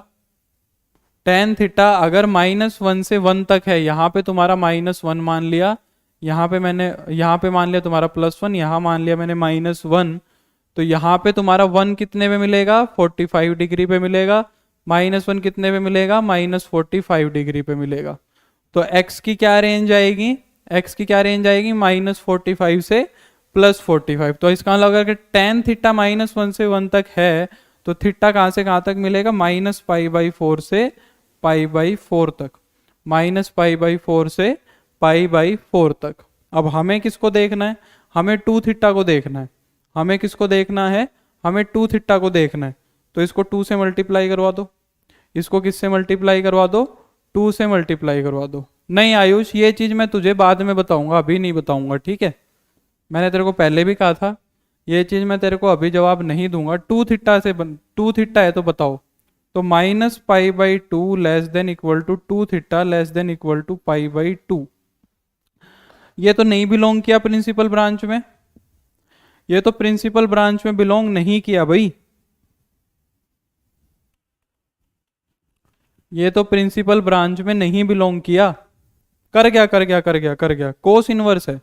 टेन थीटा अगर -1 से 1 तक है, यहाँ पे तुम्हारा -1 मान लिया, यहाँ पे मैंने, यहाँ पे मान लिया तुम्हारा +1, यहाँ मान लिया मैंने -1। तो यहाँ पे तुम्हारा 1 कितने पे मिलेगा? 45 डिग्री पे मिलेगा। -1 कितने पे मिलेगा? -45 डिग्री पे मिलेगा। तो x की क्या रेंज आएगी? x की क्या रेंज आएगी? -45 से +45। तो इसका मतलब अगर टेन थीटा -1 से 1 तक है तो थीटा कहाँ से कहाँ तक मिलेगा? -π/4 से π/4 तक। -π/4 से π/4 तक। अब हमें किसको देखना है? हमें 2 थीटा को देखना है। हमें किसको देखना है? हमें 2 थीटा को देखना है। तो इसको 2 से मल्टीप्लाई करवा दो। इसको किससे मल्टीप्लाई करवा दो? 2 से मल्टीप्लाई करवा दो। नहीं आयुष, ये चीज मैं तुझे बाद में बताऊंगा, अभी नहीं बताऊंगा। ठीक है, मैंने तेरे को पहले भी कहा था ये चीज मैं तेरे को अभी जवाब नहीं दूंगा। 2 थीटा से 2 थीटा है तो बताओ, तो minus pi by two less than equal to two theta less than equal to pi by two. ये तो नहीं बिलोंग किया प्रिंसिपल ब्रांच में, ये तो प्रिंसिपल ब्रांच में बिलोंग नहीं किया भाई, ये तो प्रिंसिपल ब्रांच में नहीं बिलोंग किया। कर गया कर गया कर गया कर गया, कोस इनवर्स है,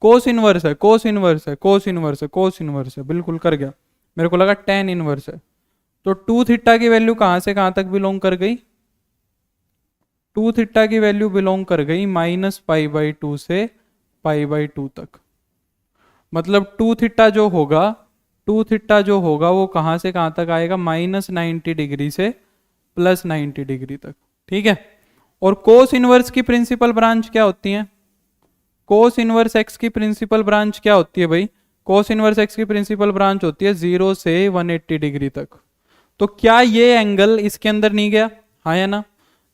कोस इनवर्स है, कोस इनवर्स है, कोस इनवर्स है, कोस इनवर्स है, बिल्कुल कर गया। मेरे को लगा टेन इनवर्स है। तो टू थीटा की वैल्यू कहां से कहां तक बिलोंग कर गई? टू थीटा की वैल्यू बिलोंग कर गई माइनस पाई बाई टू से पाई बाई टू तक। मतलब टू थीटा जो होगा, टू थीटा जो होगा वो कहां से कहां तक आएगा? माइनस 90 डिग्री से प्लस 90 डिग्री तक। ठीक है। और कोस इनवर्स की प्रिंसिपल ब्रांच क्या होती है? कोस इनवर्स एक्स की प्रिंसिपल ब्रांच क्या होती है भाई? कोस इनवर्स एक्स की प्रिंसिपल ब्रांच होती है 0 से 180 डिग्री तक। तो क्या ये एंगल इसके अंदर नहीं गया? हाँ या ना?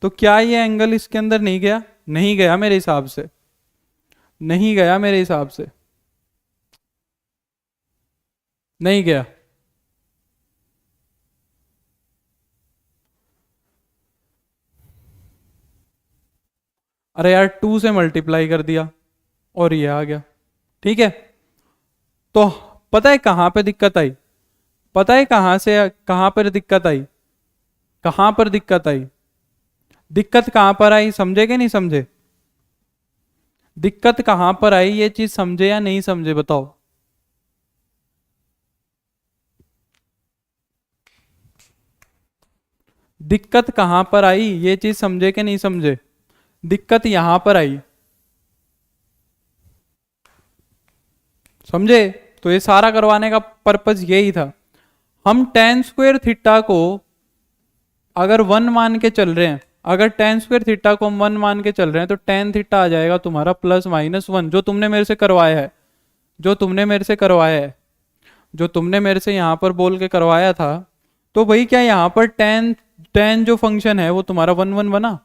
तो क्या ये एंगल इसके अंदर नहीं गया? नहीं गया मेरे हिसाब से, नहीं गया मेरे हिसाब से, नहीं गया। अरे यार टू से मल्टीप्लाई कर दिया और ये आ गया। ठीक है। तो पता है कहां पे दिक्कत आई? पता है कहां से कहां पर दिक्कत आई? कहां पर दिक्कत आई? दिक्कत कहां पर आई, समझे कि नहीं समझे? दिक्कत कहां पर आई ये चीज समझे या नहीं समझे बताओ? दिक्कत कहां पर आई ये चीज समझे कि नहीं समझे? दिक्कत यहां पर आई, समझे? तो ये सारा करवाने का पर्पज यही था। हम टेन स्क्वायर थीटा को अगर वन मान के चल रहे हैं, अगर टेन स्क्वायर थीटा को हम वन मान के चल रहे हैं तो टेन थीटा आ जाएगा तुम्हारा प्लस माइनस वन, जो तुमने मेरे से करवाया है, जो तुमने मेरे से करवाया है, जो तुमने मेरे से यहां पर बोल के करवाया था। तो भाई क्या यहां पर टेन टेन जो फंक्शन है वो तुम्हारा वन वन बना?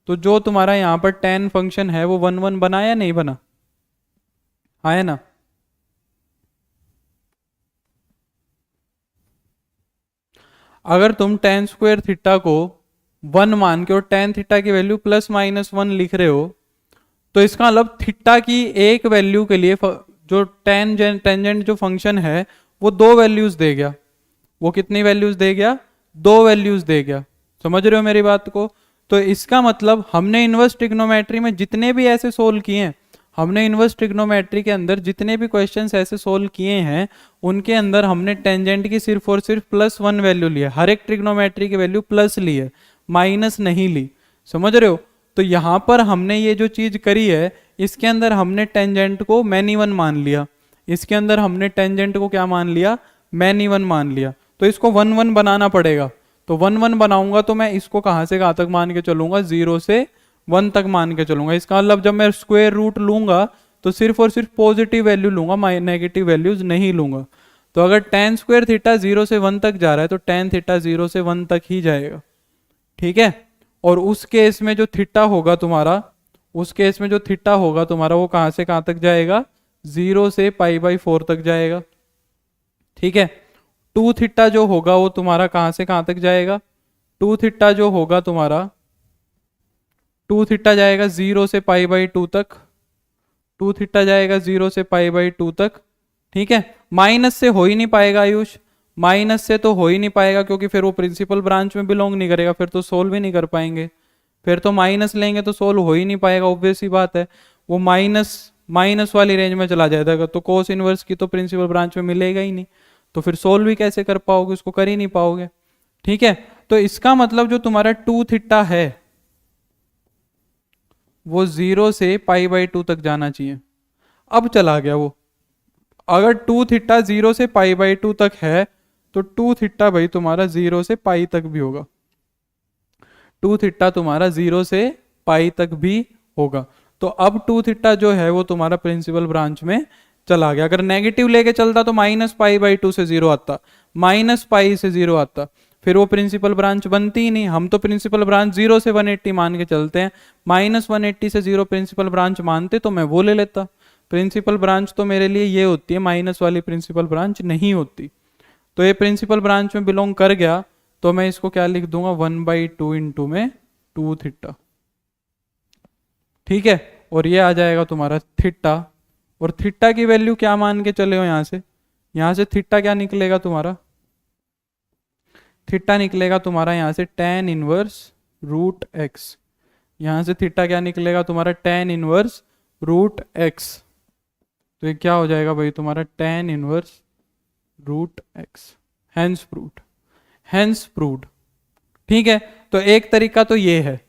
तो जो तुम्हारा यहां पर टेन फंक्शन है वो वन वन बना या नहीं बना? आया ना? अगर तुम टेन स्क्वायर थीटा को वन मान के और टेन थीटा की वैल्यू प्लस माइनस वन लिख रहे हो, तो इसका मतलब थीटा की एक वैल्यू के लिए जो टेंजेंट जो फंक्शन है वो दो वैल्यूज दे गया। वो कितनी वैल्यूज दे गया? दो वैल्यूज दे गया। समझ रहे हो मेरी बात को? तो इसका मतलब हमने इनवर्स ट्रिग्नोमेट्री में जितने भी ऐसे सोल्व किए हैं, हमने इनवर्स ट्रिग्नोमेट्री के अंदर जितने भी क्वेश्चंस ऐसे सोल्व किए हैं, उनके अंदर हमने टेंजेंट की सिर्फ और सिर्फ प्लस वन वैल्यू ली है। हर एक ट्रिग्नोमेट्री की वैल्यू प्लस ली है, माइनस नहीं ली। समझ रहे हो? तो यहां पर हमने ये जो चीज करी है, इसके अंदर हमने टेंजेंट को मैनी वन मान लिया, इसके अंदर हमने टेंजेंट को क्या मान लिया? मैनी वन मान लिया। तो इसको वन वन बनाना पड़ेगा। तो वन वन बनाऊंगा तो मैं इसको कहां से कहां तक मान के चलूंगा? जीरो से वन तक मान के चलूंगा। इसका मतलब जब मैं स्क्वायर रूट लूंगा तो सिर्फ और सिर्फ पॉजिटिव वैल्यू लूंगा, नेगेटिव वैल्यूज नहीं लूंगा। तो अगर टेन स्क्वायर थीटा जीरो से वन तक जा रहा है तो टेन थीटा जीरो से वन तक ही जाएगा। ठीक है। और उस केस में जो थीटा होगा तुम्हारा, उस केस में जो थीटा होगा तुम्हारा वो कहां से कहां तक जाएगा? जीरो से पाई बाई फोर तक जाएगा। ठीक है। टू थीटा जो होगा वो तुम्हारा कहां से कहां तक जाएगा? टू थीटा जो होगा तुम्हारा, टू थीटा जाएगा जीरो से पाई बाई टू तक, टू थीटा जाएगा जीरो से पाई बाई टू तक। ठीक है। माइनस से हो ही नहीं पाएगा आयुष, माइनस से तो हो ही नहीं पाएगा, क्योंकि फिर वो प्रिंसिपल ब्रांच में बिलोंग नहीं करेगा, फिर तो सोल्व भी नहीं कर पाएंगे। फिर तो माइनस लेंगे तो सोल्व हो ही नहीं पाएगा, ऑब्वियस ही बात है। वो माइनस माइनस वाली रेंज में चला जाएगा, तो कोस इनवर्स की तो प्रिंसिपल ब्रांच में मिलेगा ही नहीं, तो फिर सोल्व भी कैसे कर पाओगे? उसको कर ही नहीं पाओगे। ठीक है। तो इसका मतलब जो तुम्हारा टू थीटा है वो जीरो से पाई बाई टू तक जाना चाहिए। अब चला गया वो। अगर टू थीटा जीरो से पाई बाई टू तक है तो टू थीटा भाई तुम्हारा जीरो से पाई तक भी होगा, टू थीटा तुम्हारा जीरो से पाई तक भी होगा। तो अब टू थीटा जो है वो तुम्हारा प्रिंसिपल ब्रांच में चला गया। अगर नेगेटिव लेके चलता तो माइनस पाई बाई टू से जीरो आता, माइनस पाई से जीरो आता, फिर वो प्रिंसिपल ब्रांच बनती ही नहीं। हम तो प्रिंसिपल ब्रांच जीरो से 180 मान के चलते हैं, माइनस 180 से जीरो प्रिंसिपल ब्रांच मानते तो मैं वो ले लेता। प्रिंसिपल ब्रांच तो मेरे लिए ये होती है, माइनस वाली प्रिंसिपल ब्रांच नहीं होती। तो ये प्रिंसिपल ब्रांच में बिलोंग कर गया, तो मैं इसको क्या लिख दूंगा, 1/2 इंटू में 2 थीटा। ठीक है, और ये आ जाएगा तुम्हारा थीटा, और थीटा की वैल्यू क्या मान के चले हो यहाँ से थीटा क्या निकलेगा तुम्हारा, थीटा निकलेगा तुम्हारा यहाँ से tan इनवर्स रूट एक्स। यहाँ से थीटा क्या निकलेगा तुम्हारा, tan इनवर्स रूट एक्स। तो ये क्या हो जाएगा भाई तुम्हारा, tan inverse root x. Hence proved, hence proved. ठीक है, तो एक तरीका तो ये है,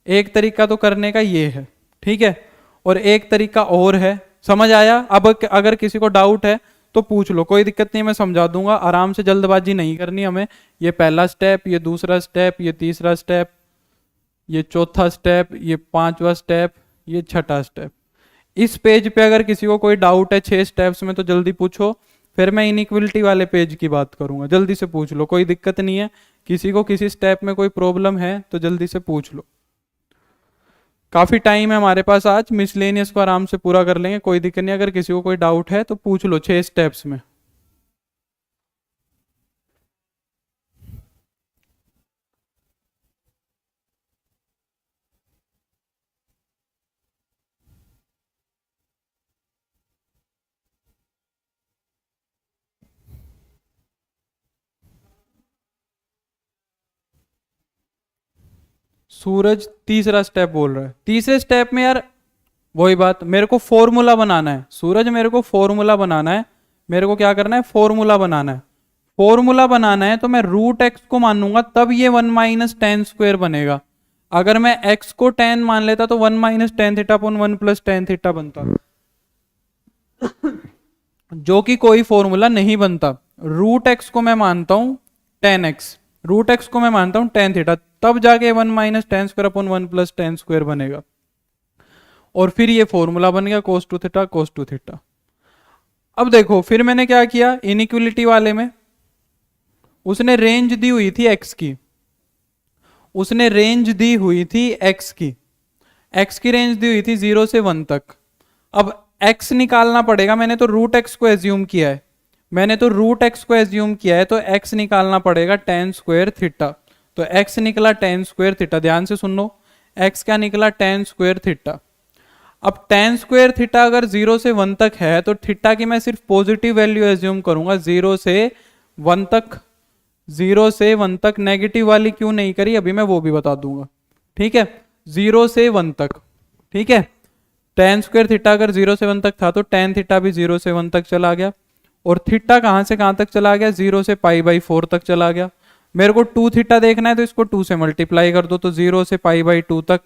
एक तरीका तो करने का ये है, ठीक है, और एक तरीका और है। समझ आया? अब अगर किसी को डाउट है तो पूछ लो, कोई दिक्कत नहीं, मैं समझा दूंगा। आराम से, जल्दबाजी नहीं करनी हमें। ये पहला स्टेप, ये दूसरा स्टेप, ये तीसरा स्टेप, ये चौथा स्टेप, ये पांचवा स्टेप, ये छठा स्टेप। इस पेज पे अगर किसी को कोई डाउट है 6 स्टेप्स में तो जल्दी पूछो, फिर मैं इनइक्वलिटी वाले पेज की बात करूंगा। जल्दी से पूछ लो, कोई दिक्कत नहीं है। किसी को किसी स्टेप में कोई प्रॉब्लम है तो जल्दी से पूछ लो। काफी टाइम है हमारे पास आज, मिसलेनियस को आराम से पूरा कर लेंगे, कोई दिक्कत नहीं। अगर किसी को कोई डाउट है तो पूछ लो 6 स्टेप्स में। सूरज तीसरा स्टेप बोल रहा है। तीसरे स्टेप में यार वही बात, मेरे को फॉर्मूला बनाना है सूरज, मेरे को फॉर्मूला बनाना है। मेरे को क्या करना है, फॉर्मूला बनाना है। फॉर्मूला बनाना है तो मैं रूट एक्स को मानूंगा, तब ये 1 - tan² बनेगा। अगर मैं x को tan मान लेता तो 1 - tan theta upon 1 + tan theta बनता, जो कि कोई फॉर्मूला नहीं बनता। रूट एक्स को मैं मानता हूं tan x, रूट एक्स को मैं मानता हूं tan थीटा, तब जाके 1 - tan² अपॉन 1 + tan² बनेगा, और फिर ये फॉर्मूला बन गया cos 2 थीटा cos 2 थीटा। अब देखो फिर मैंने क्या किया, इनइक्वलिटी वाले में उसने रेंज दी हुई थी x की, उसने रेंज दी हुई थी x की रेंज दी हुई थी 0 से 1 तक। अब x निकालना पड़ेगा, मैंने तो रूट एक्स को एज्यूम किया है, तो x निकालना पड़ेगा tan² थीटा। तो x निकला tan² थीटा, ध्यान से सुन लो, x क्या निकला, tan² थीटा। अब tan² थीटा अगर 0 से 1 तक है तो थीटा की मैं सिर्फ पॉजिटिव वैल्यू एज्यूम करूंगा 0 से 1 तक। 0 से 1 तक नेगेटिव वाली क्यों नहीं करी अभी मैं वो भी बता दूंगा, ठीक है। 0 से 1 तक, ठीक है। tan² थीटा अगर 0 से 1 तक था तो tan थीटा भी 0 से 1 तक चला गया, और थीटा कहां से कहां तक चला गया, 0 से π/4 तक चला गया। मेरे को 2 थीटा देखना है तो इसको 2 से मल्टीप्लाई कर दो, तो 0 से π/2 तक,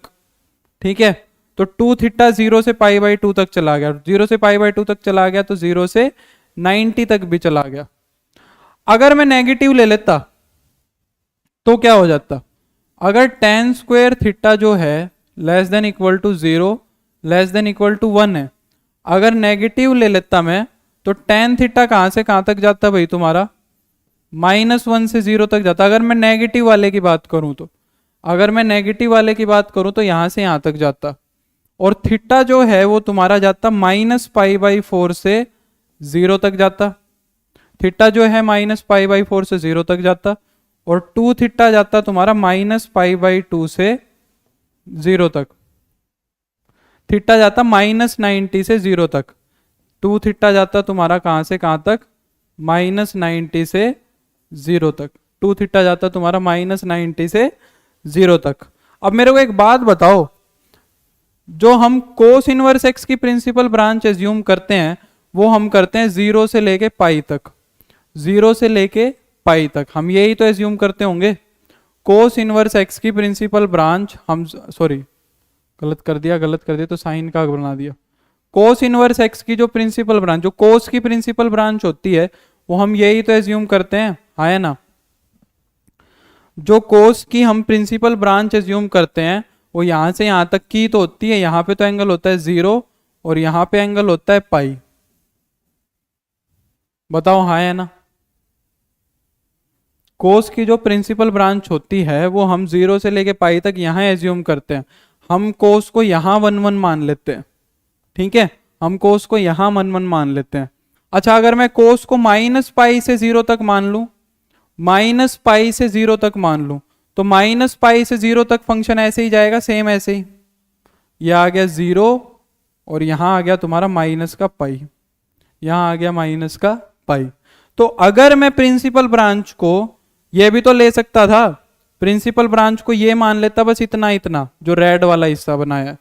ठीक है। तो 2 थीटा 0 से π/2 तक चला गया, 0 से π/2 तक चला गया तो 0 से 90 तक भी चला गया। अगर मैं नेगेटिव ले लेता तो क्या हो जाता, अगर tan² थीटा जो है <= 0 <= 1 है, अगर नेगेटिव ले लेता मैं तो tan थीटा कहां से कहां तक जाता भाई तुम्हारा, -1 से 0 तक जाता। अगर मैं नेगेटिव वाले की बात करूं तो, तो यहां से यहां तक जाता, और थीटा जो है वो तुम्हारा जाता -π/4 से 0 तक जाता। थीटा जो है -π/4 से 0 तक जाता, और 2 थीटा जाता तुम्हारा -π/2 से 0 तक। थीटा जाता -90 से 0 तक। 2 थीटा जाता तुम्हारा कहां से कहां तक, -90 से 0 तक। 2 थीटा जाता तुम्हारा -90 से 0 तक। अब मेरे को एक बात बताओ, जो हम कोस इनवर्स एक्स की प्रिंसिपल ब्रांच एज्यूम करते हैं वो हम करते हैं 0 से लेके पाई तक, 0 से लेके पाई तक, हम यही तो एज्यूम करते होंगे। कोस इनवर्स एक्स की प्रिंसिपल ब्रांच हम, सॉरी गलत कर दिया तो साइन का बना दिया। कोस इनवर्स एक्स की जो प्रिंसिपल ब्रांच, जो कोस की प्रिंसिपल ब्रांच होती है वो हम यही तो एज्यूम करते हैं, है ना। जो कोस की हम प्रिंसिपल ब्रांच एज्यूम करते हैं वो यहां से यहां तक की तो होती है। यहां पे तो एंगल होता है 0 और यहां पे एंगल होता है पाई। बताओ हाँ है ना। कोस की जो प्रिंसिपल ब्रांच होती है वो हम 0 से लेके पाई तक यहां एज्यूम करते हैं। हम कोस को यहां 1 मान लेते हैं, ठीक है, हम कोस को यहां 1 मान लेते हैं। अच्छा, अगर मैं कोस को -π से 0 तक मान लूं, माइनस पाई से 0 तक मान लूं, तो माइनस पाई से 0 तक फंक्शन ऐसे ही जाएगा, सेम ऐसे ही। यह आ गया 0 और यहां आ गया तुम्हारा माइनस का पाई, यहां आ गया माइनस का पाई। तो अगर मैं प्रिंसिपल ब्रांच को, यह भी तो ले सकता था, प्रिंसिपल ब्रांच को ये मान लेता बस इतना इतना जो रेड वाला हिस्सा बनाया,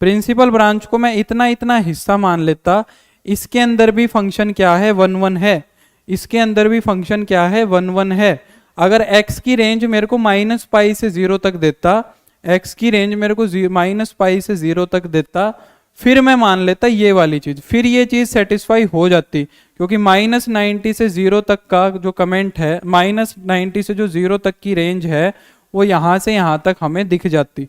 प्रिंसिपल ब्रांच को मैं इतना इतना हिस्सा मान लेता, इसके अंदर भी फंक्शन क्या है 1 1 है, इसके अंदर भी फंक्शन क्या है 1 1 है। अगर x की रेंज मेरे को माइनस पाई से 0 तक देता, x की रेंज मेरे को माइनस पाई से 0 तक देता, फिर मैं मान लेता ये वाली चीज, फिर ये चीज सेटिस्फाई हो जाती, क्योंकि माइनस 90 से 0 तक का जो कमेंट है, माइनस 90 से जो 0 तक की रेंज है वो यहां से यहां तक हमें दिख जाती।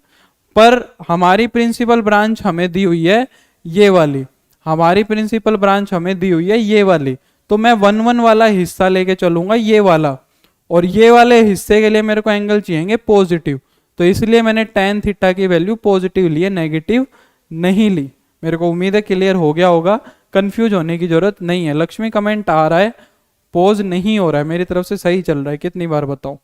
पर हमारी प्रिंसिपल ब्रांच हमें दी हुई है ये वाली, हमारी प्रिंसिपल ब्रांच हमें दी हुई है ये वाली, तो मैं 1 1 वाला हिस्सा लेके चलूंगा ये वाला, और ये वाले हिस्से के लिए मेरे को एंगल चाहिए पॉजिटिव, तो इसलिए मैंने tan थीटा की वैल्यू पॉजिटिव ली है, नेगेटिव नहीं ली। मेरे को उम्मीद है क्लियर हो गया होगा, कंफ्यूज होने की जरूरत नहीं है। लक्ष्मी कमेंट आ रहा है, पोज नहीं हो रहा है, मेरी तरफ से सही चल रहा है, कितनी बार बताऊं।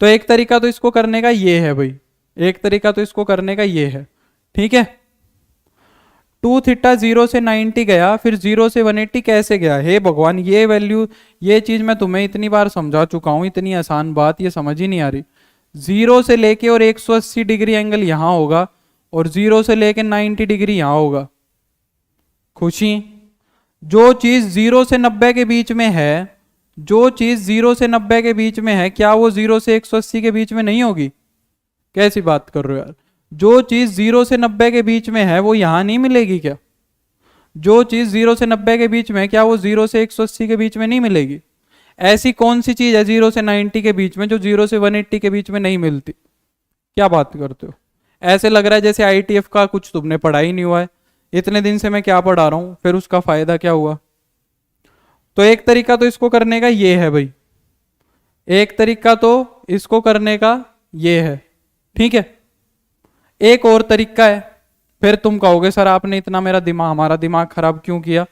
तो एक तरीका तो इसको करने का ये है भाई, एक तरीका तो इसको करने का ये है, ठीक है। 2 थीटा 0 से 90 गया, फिर 0 से 180 कैसे गया, हे भगवान, ये वैल्यू, ये चीज मैं तुम्हें इतनी बार समझा चुका हूं, इतनी आसान बात ये समझ ही नहीं आ रही। 0 से लेके और 180 डिग्री एंगल यहां होगा, और 0 से लेके 90 डिग्री यहां होगा। खुशी, जो चीज 0 से 90 के बीच में है, जो चीज 0 से 90 के बीच में है, क्या वो 0 से 180 के बीच में नहीं होगी? कैसी बात कर रहे हो यार, जो चीज 0 से 90 के बीच में है वो यहां नहीं मिलेगी क्या? जो चीज 0 से 90 के बीच में है, क्या वो 0 से 180 के बीच में नहीं मिलेगी? ऐसी कौन सी चीज है 0 से 90 के बीच में जो 0 से 180 के बीच में नहीं मिलती? क्या बात करते हो? ऐसे लग रहा है जैसे ITF का कुछ तुमने पढ़ा ही नहीं हुआ है। इतने दिन से मैं क्या पढ़ा रहा हूं, फिर उसका फायदा क्या हुआ? तो एक तरीका तो इसको करने का ये है भाई, एक तरीका तो इसको करने का ये है, ठीक है। एक और तरीका है, फिर तुम कहोगे सर आपने इतना मेरा दिमाग, हमारा दिमाग खराब क्यों किया।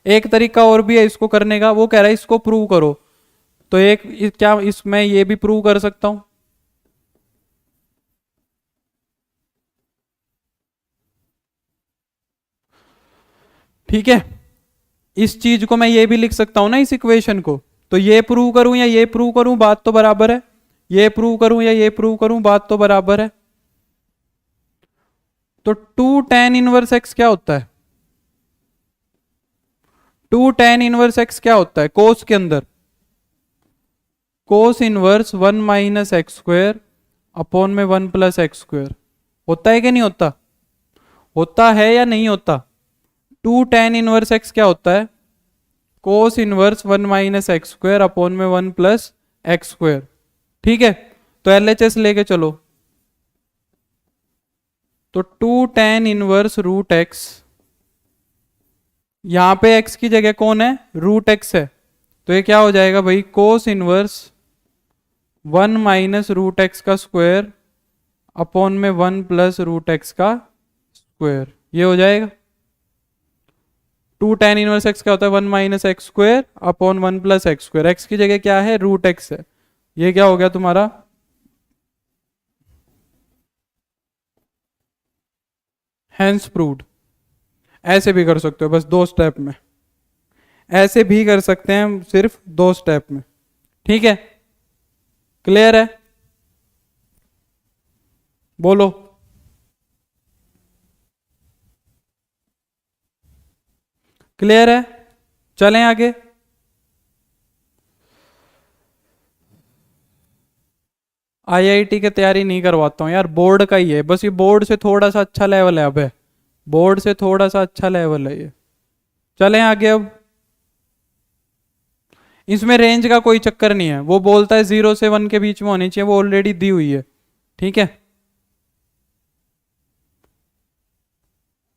एक तरीका और भी है इसको करने का, वो कह रहा है इसको प्रूव करो। तो क्या इसमें ये भी प्रूव कर सकता हूं? ठीक है, इस चीज को मैं ये भी लिख सकता हूं ना, इस इक्वेशन को। तो ये प्रूव करूं या ये प्रूव करूं, बात तो बराबर है। ये प्रूव करूं या ये प्रूव करूं, बात तो बराबर है। तो 2 tan इनवर्स एक्स क्या होता है? 2 tan इनवर्स एक्स क्या होता है कोस के अंदर? कोस inverse 1 minus x square upon में 1 प्लस एक्स स्क्वायर। होता है कि नहीं होता? होता है या नहीं होता? 2 tan इनवर्स एक्स क्या होता है? Cos inverse 1 minus x square upon में 1 प्लस एक्स स्क्वायर, ठीक है। तो LHS लेके चलो, तो 2 tan इनवर्स रूट एक्स, यहां पे x की जगह कौन है? रूट एक्स है, तो ये क्या हो जाएगा भाई? Cos inverse 1 minus root x का स्क्वायर अपॉन में 1 प्लस रूट एक्स का स्क्वायर, ये हो जाएगा। 2 tan इनवर्स एक्स क्या होता है? 1 minus x square upon 1 plus x square, x की जगह क्या है? रूट एक्स है। ये क्या हो गया तुम्हारा? Hence proved. ऐसे भी कर सकते हो बस 2 स्टेप में, ऐसे भी कर सकते हैं हम सिर्फ 2 स्टेप में, ठीक है। क्लियर है? बोलो। क्लियर है? चलें आगे। IIT की तैयारी नहीं करवाता हूँ यार, बोर्ड का ही है बस, ये बोर्ड से थोड़ा सा अच्छा लेवल है। अब है बोर्ड से थोड़ा सा अच्छा लेवल है ये। चलें आगे अब। इसमें रेंज का कोई चक्कर नहीं है, वो बोलता है 0 से 1 के बीच में होनी चाहिए, वो ऑलरेडी दी हुई है, ठीक है।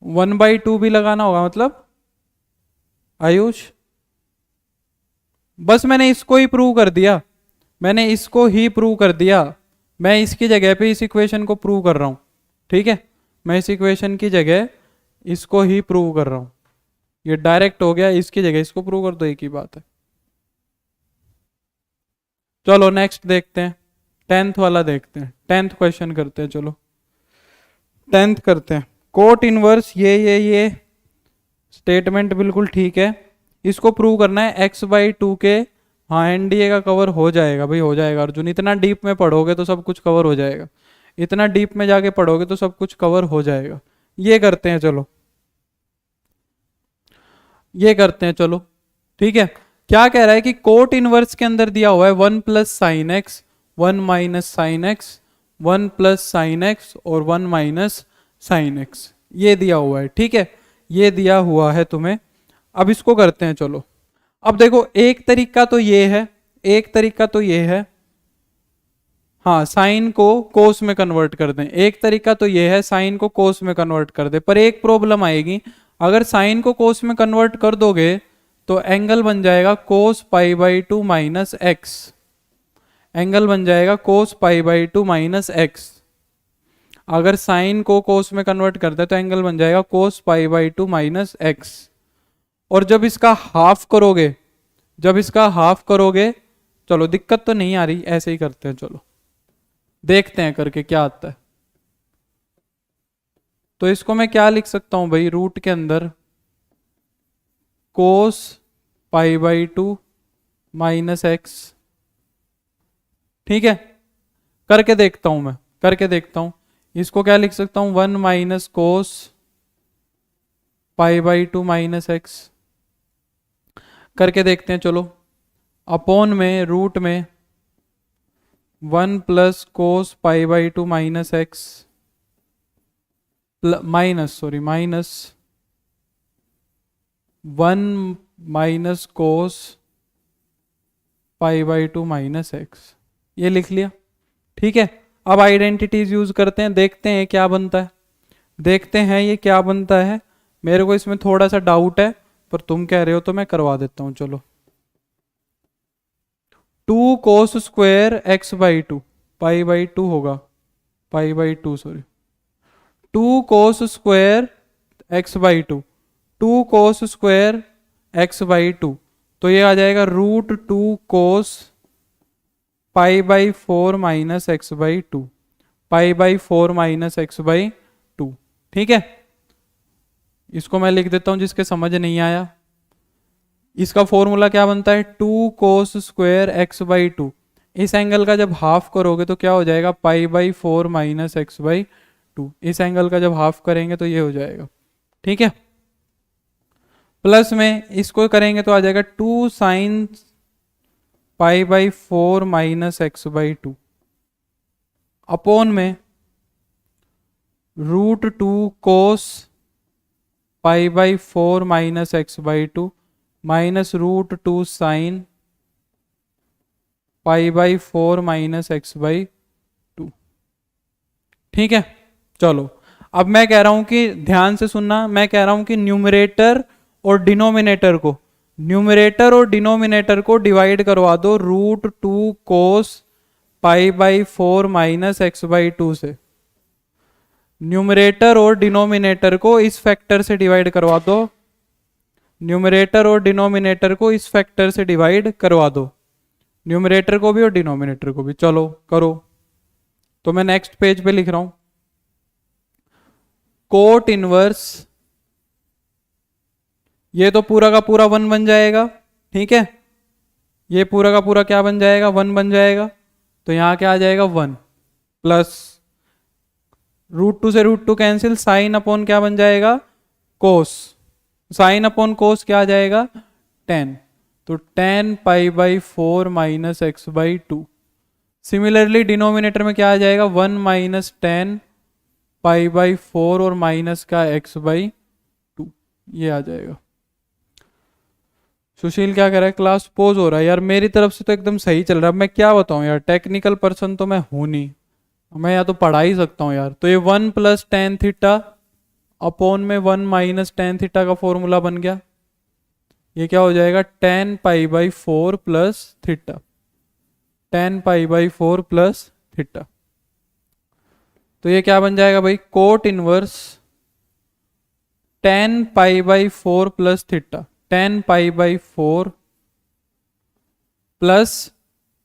1/2 भी लगाना होगा मतलब आयुष, बस मैंने इसको ही प्रूव कर दिया, मैंने इसको ही प्रूव कर दिया। मैं इसकी जगह पे इस इक्वेशन को प्रूव कर रहा हूं, ठीक है। मैं इस इक्वेशन की जगह इसको ही प्रूव कर रहा हूं, ये डायरेक्ट हो गया, इसकी जगह इसको प्रूव कर दो, एक ही बात है। चलो नेक्स्ट देखते हैं, 10th वाला देखते हैं, 10th क्वेश्चन करते हैं। चलो 10th करते हैं। कोट इनवर्स ये स्टेटमेंट बिल्कुल ठीक है, इसको प्रूव करना है x/2 के। हाँ एनडीए का कवर हो जाएगा भाई, हो जाएगा अर्जुन, इतना डीप में पढ़ोगे तो सब कुछ कवर हो जाएगा, इतना डीप में जाके पढ़ोगे तो सब कुछ कवर हो जाएगा। ये करते हैं चलो, ये करते हैं चलो, ठीक है। क्या कह रहा है कि कोट इनवर्स के अंदर दिया हुआ है 1 plus sine x, 1 minus sine x, 1 plus sine x और 1 माइनस साइन एक्स, ये दिया हुआ है, ठीक है, ये दिया हुआ है तुम्हें। अब इसको करते हैं चलो। अब देखो एक तरीका तो ये है, एक तरीका तो ये है, हाँ साइन को कोस में कन्वर्ट कर दें, एक तरीका तो ये है साइन को कोस में कन्वर्ट कर दे। पर एक प्रॉब्लम आएगी, अगर साइन को कोस में कन्वर्ट कर दोगे तो एंगल बन जाएगा कोस π/2 माइनस एक्स, एंगल बन जाएगा कोस π/2 माइनस एक्स। अगर साइन को कोस में कन्वर्ट कर दे तो एंगल बन जाएगा कोस π/2 माइनस एक्स। और जब इसका हाफ करोगे, जब इसका हाफ करोगे, चलो दिक्कत तो नहीं आ रही, ऐसे ही करते हैं, चलो देखते हैं करके क्या आता है। तो इसको मैं क्या लिख सकता हूं भाई, रूट के अंदर कोस π/2 माइनस एक्स, ठीक है, करके देखता हूं मैं, करके देखता हूं। इसको क्या लिख सकता हूं, 1 माइनस कोस π/2 माइनस एक्स, करके देखते हैं चलो। अपॉन में रूट में 1 plus cos π/2 minus x minus 1 minus cos π/2 minus x, ये लिख लिया, ठीक है। अब आइडेंटिटीज यूज करते हैं, देखते हैं क्या बनता है, देखते हैं ये क्या बनता है। मेरे को इसमें थोड़ा सा डाउट है, पर तुम कह रहे हो तो मैं करवा देता हूं, चलो। 2 कोस स्क्वायर x/2, π/2 होगा, π/2 sorry, 2 cos square x/2, 2 cos square x/2, तो ये आ जाएगा √2 cos π/4 minus x/2, π/4 minus x/2, ठीक है। इसको मैं लिख देता हूं जिसके समझ नहीं आया। इसका फॉर्मूला क्या बनता है, 2 कोस स्क्वायर x/2, इस एंगल का जब हाफ करोगे तो क्या हो जाएगा, π/4 माइनस x/2, इस एंगल का जब हाफ करेंगे तो ये हो जाएगा, ठीक है। प्लस में इसको करेंगे तो आ जाएगा 2 साइन π/4 माइनस x/2 अपॉन में √2 cos π/4 minus x/2 minus √2 sine π/4 minus x/2, ठीक है। चलो अब मैं कह रहा हूं कि ध्यान से सुनना, मैं कह रहा हूं कि न्यूमरेटर और डिनोमिनेटर को, न्यूमरेटर और डिनोमिनेटर को डिवाइड करवा दो √2 कोस π/4 माइनस x/2 से। न्यूमरेटर और डिनोमिनेटर को इस फैक्टर से डिवाइड करवा दो, न्यूमरेटर और डिनोमिनेटर को इस फैक्टर से डिवाइड करवा दो, न्यूमरेटर को भी और डिनोमिनेटर को भी। चलो करो, तो मैं नेक्स्ट पेज पे लिख रहा हूं, कोट इनवर्स, ये तो पूरा का पूरा 1 बन जाएगा, ठीक है, ये पूरा का पूरा क्या बन जाएगा, 1 बन जाएगा। तो यहां क्या आ जाएगा, 1 प्लस √2 से √2 कैंसिल, साइन अपॉन क्या बन जाएगा, कोस, साइन अपॉन कोस क्या आ जाएगा, 10, तो 10 π/4 माइनस x/2। सिमिलरली डिनोमिनेटर में क्या आ जाएगा, 1 माइनस 10 π/4 और माइनस का x/2, ये आ जाएगा। सुशील क्या कर रहा है, क्लास पोज हो रहा है यार, मेरी तरफ से तो एकदम सही चल रहा है। मैं क्या बताऊं यार, टेक्निकल पर्सन तो मैं हूं नहीं, मैं या तो पढ़ा ही सकता हूं यार। तो ये 1 प्लस टेन थीटा अपॉन में 1 माइनस टेन थीटा का फॉर्मूला बन गया, ये क्या हो जाएगा, 10 π/4 प्लस थीटा, 10 π/4 प्लस थीटा। तो ये क्या बन जाएगा भाई, cot inverse 10 π/4 plus theta, 10 π/4 plus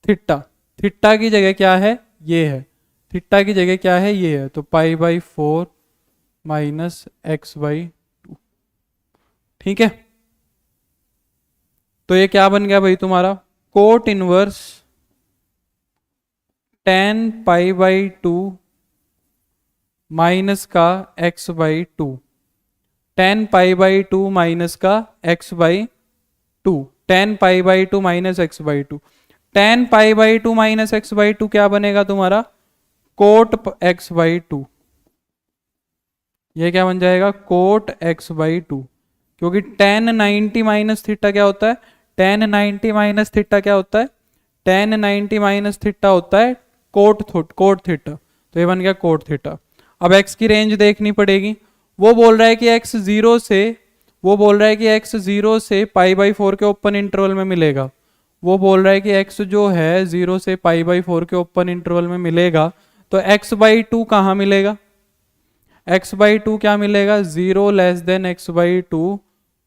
theta, theta की जगह क्या है, ये है, थीटा की जगह क्या है, ये है, तो π/4 माइनस x/2। ठीक है, तो ये क्या बन गया भाई तुम्हारा, कोट इनवर्स tan π/2 माइनस का x/2, tan π/2 माइनस का x/2, tan π/2 minus x/2, tan π/2 minus x/2 क्या बनेगा तुम्हारा, कोट x/2। ये क्या बन जाएगा, कोट x/2, क्योंकि tan 90 माइनस थीटा क्या होता है, tan 90 माइनस थीटा क्या होता है, tan 90 माइनस थीटा होता है कोट थीटा, तो ये बन गया कोट थीटा। अब x की रेंज देखनी पड़ेगी, वो बोल रहा है कि x 0 से, वो बोल रहा है कि x 0 से π/4 के ओपन इंटरवल में मिलेगा, वो बोल रहा है कि x जो है 0 से π/4 के ओपन इंटरवल में मिलेगा, तो x/2 कहाँ मिलेगा, x/2 क्या मिलेगा, 0 लेस देन x/2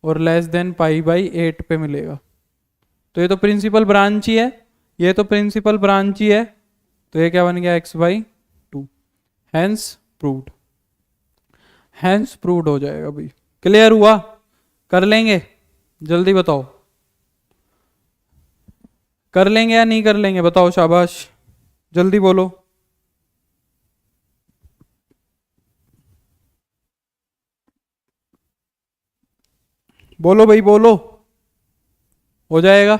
और लेस देन π/8 पे मिलेगा। तो ये तो प्रिंसिपल ब्रांच ही है, ये तो प्रिंसिपल ब्रांच ही है, तो ये क्या बन गया, x/2, hence proved, hence proved हो जाएगा भाई। क्लियर हुआ, कर लेंगे, जल्दी बताओ, कर लेंगे या नहीं कर लेंगे, बताओ, शाबाश, जल्दी बोलो। बोलो भाई बोलो, हो जाएगा।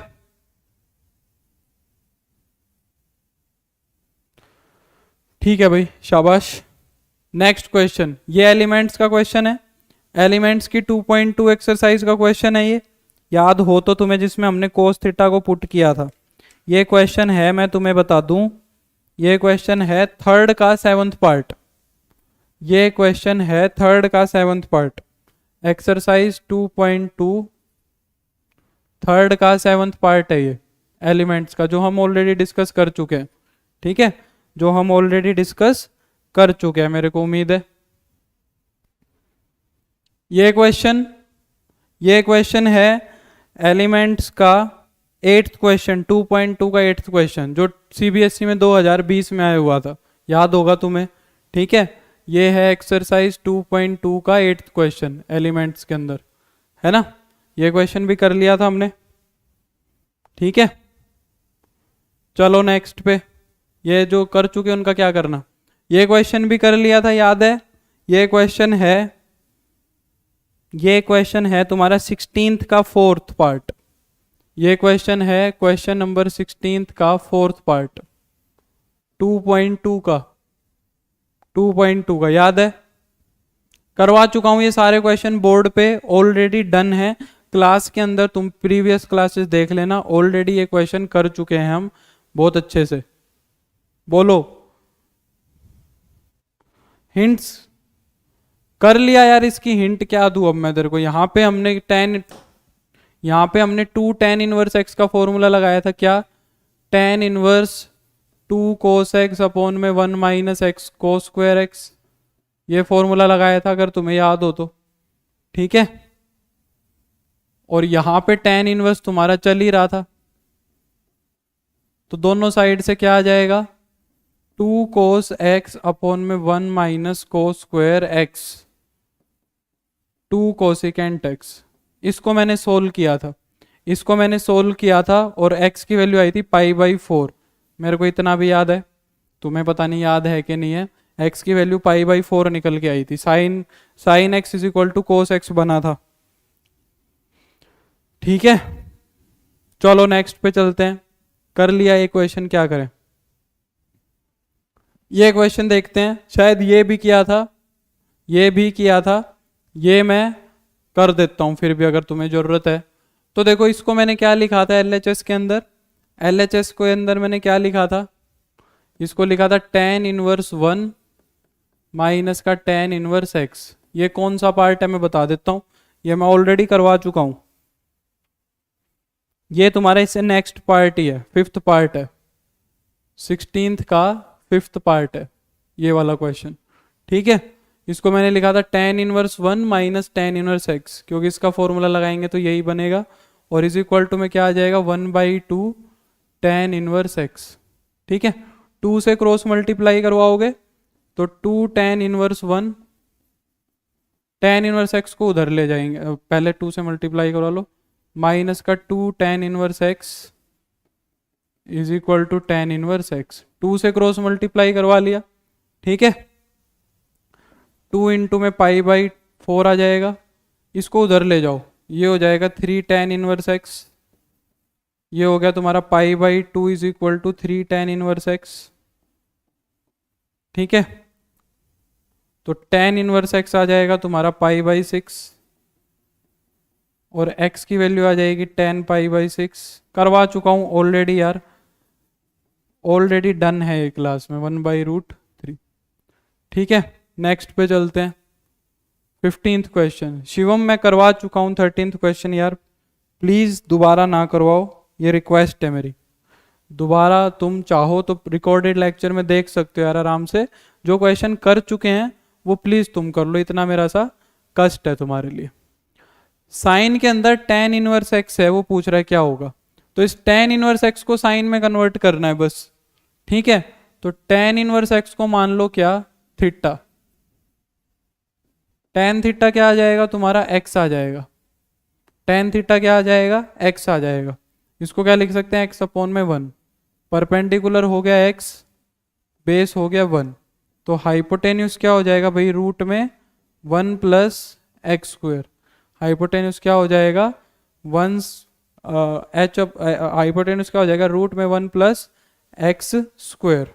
ठीक है भाई, शाबाश। नेक्स्ट क्वेश्चन, ये एलिमेंट्स का क्वेश्चन है, एलिमेंट्स की 2.2 एक्सरसाइज का क्वेश्चन है ये, याद हो तो तुम्हें, जिसमें हमने कोस थीटा को पुट किया था। ये क्वेश्चन है, मैं तुम्हें बता दूं, ये क्वेश्चन है थर्ड का 7th पार्ट, ये क्वेश्चन है थर्ड का 7th पार्ट, एक्सरसाइज 2.2 थर्ड का 7th पार्ट है ये एलिमेंट्स का, जो हम ऑलरेडी डिस्कस कर चुके हैं। ठीक है, जो हम ऑलरेडी डिस्कस कर चुके हैं, मेरे को उम्मीद है। ये क्वेश्चन है एलिमेंट्स का 8th क्वेश्चन, 2.2 का 8th क्वेश्चन, जो सीबीएसई में 2020 में आया हुआ था, याद होगा तुम्हें। ठीक है, ये है एक्सरसाइज 2.2 का 8th क्वेश्चन एलिमेंट्स के अंदर, है ना, ये क्वेश्चन भी कर लिया था हमने। ठीक है, चलो नेक्स्ट पे, ये जो कर चुके उनका क्या करना, ये क्वेश्चन भी कर लिया था, याद है। ये क्वेश्चन है तुम्हारा 16th का 4th पार्ट, ये क्वेश्चन है क्वेश्चन नंबर 16th का 4th पार्ट, 2.2 का याद है, करवा चुका हूं ये सारे क्वेश्चन बोर्ड पे, ऑलरेडी डन है क्लास के अंदर, तुम प्रीवियस क्लासेस देख लेना, ऑलरेडी ये क्वेश्चन कर चुके हैं हम बहुत अच्छे से। बोलो, हिंट्स कर लिया यार, इसकी हिंट क्या दूं अब मैं तेरे को, यहाँ पे हमने 2 tan इनवर्स x का फॉर्मूला लगाया था, क्या, tan inverse 2 cos x upon में 1 minus x cos square x, ये फॉर्मूला लगाया था, अगर तुम्हें याद हो तो। ठीक है, और यहां पे tan इनवर्स तुम्हारा चल ही रहा था, तो दोनों साइड से क्या आ जाएगा, 2 cos x अपॉन में 1 minus cos square x, 2 cosecant x। इसको मैंने सोल्व किया था, और x की वैल्यू आई थी π/4, मेरे को इतना भी याद है, तुम्हें पता नहीं याद है कि नहीं है, x की वैल्यू π/4 निकल के आई थी, sine x is equal to cos x बना था। ठीक है, चलो नेक्स्ट पे चलते हैं, कर लिया ये क्वेश्चन, क्या करें, ये क्वेश्चन देखते हैं, शायद ये भी किया था, ये मैं कर देता हूं फिर भी अगर तुम्हें जरूरत है तो। देखो, इसको मैंने क्या लिखा था LHS के अंदर, LHS के अंदर मैंने क्या लिखा था, इसको लिखा था tan इनवर्स 1 माइनस का tan इनवर्स x। ये कौन सा पार्ट है मैं बता देता हूं, ये मैं ऑलरेडी करवा चुका हूं, ये तुम्हारा इससे नेक्स्ट पार्ट ही है, 5th पार्ट है, 16th का 5th पार्ट है ये वाला क्वेश्चन। ठीक है, इसको मैंने लिखा था tan inverse 1 minus tan inverse x, क्योंकि इसका फॉर्मूला लगाएंगे तो यही बनेगा, और इज इक्वल टू में क्या आ जाएगा, 1/2 tan इनवर्स x। ठीक है, 2 से क्रॉस मल्टीप्लाई करवाओगे तो 2 tan inverse 1, tan inverse x को उधर ले जाएंगे, पहले 2 से मल्टीप्लाई करवा लो, माइनस का 2 tan inverse x is equal to tan inverse x, 2 से क्रॉस मल्टीप्लाई करवा लिया, ठीक है, 2 इंटू में पाई बाई 4 आ जाएगा, इसको उधर ले जाओ, ये हो जाएगा 3 tan इनवर्स x, ये हो गया तुम्हारा pi by 2 is equal to 3 tan inverse x, ठीक है, तो tan इनवर्स x आ जाएगा तुम्हारा पाई बाई 6 और x की वैल्यू आ जाएगी tan पाई बाई 6, करवा चुका हूं ऑलरेडी यार, ऑलरेडी डन है ये क्लास में 1/√3, ठीक है। नेक्स्ट पे चलते हैं, 15th क्वेश्चन। शिवम मैं करवा चुका हूं 13th क्वेश्चन यार, प्लीज दोबारा ना करवाओ, ये रिक्वेस्ट है मेरी, दोबारा तुम चाहो तो रिकॉर्डेड लेक्चर में देख सकते हो यार आराम से, जो क्वेश्चन कर चुके हैं वो प्लीज तुम कर लो, इतना मेरा सा कष्ट है तुम्हारे लिए। साइन के अंदर tan इनवर्स x है, वो पूछ रहा है क्या होगा, तो इस tan इनवर्स x को साइन में कन्वर्ट करना है बस, ठीक है, तो tan इनवर्स x को मान लो क्या, थीटा, tan थीटा क्या आ जाएगा तुम्हारा, x आ जाएगा, tan थीटा क्या आ जाएगा, x आ जाएगा, इसको क्या लिख सकते हैं, x अपॉन में 1, परपेंडिकुलर हो गया x, बेस हो गया 1, तो हाइपोटेन्यूस क्या हो जाएगा भाई, रूट में 1 प्लस एक्स स्क्वायर, हाइपोटेन्यूस क्या हो जाएगा, हाइपोटेन्यूस क्या हो जाएगा, रूट में 1 प्लस एक्स स्क्वायर,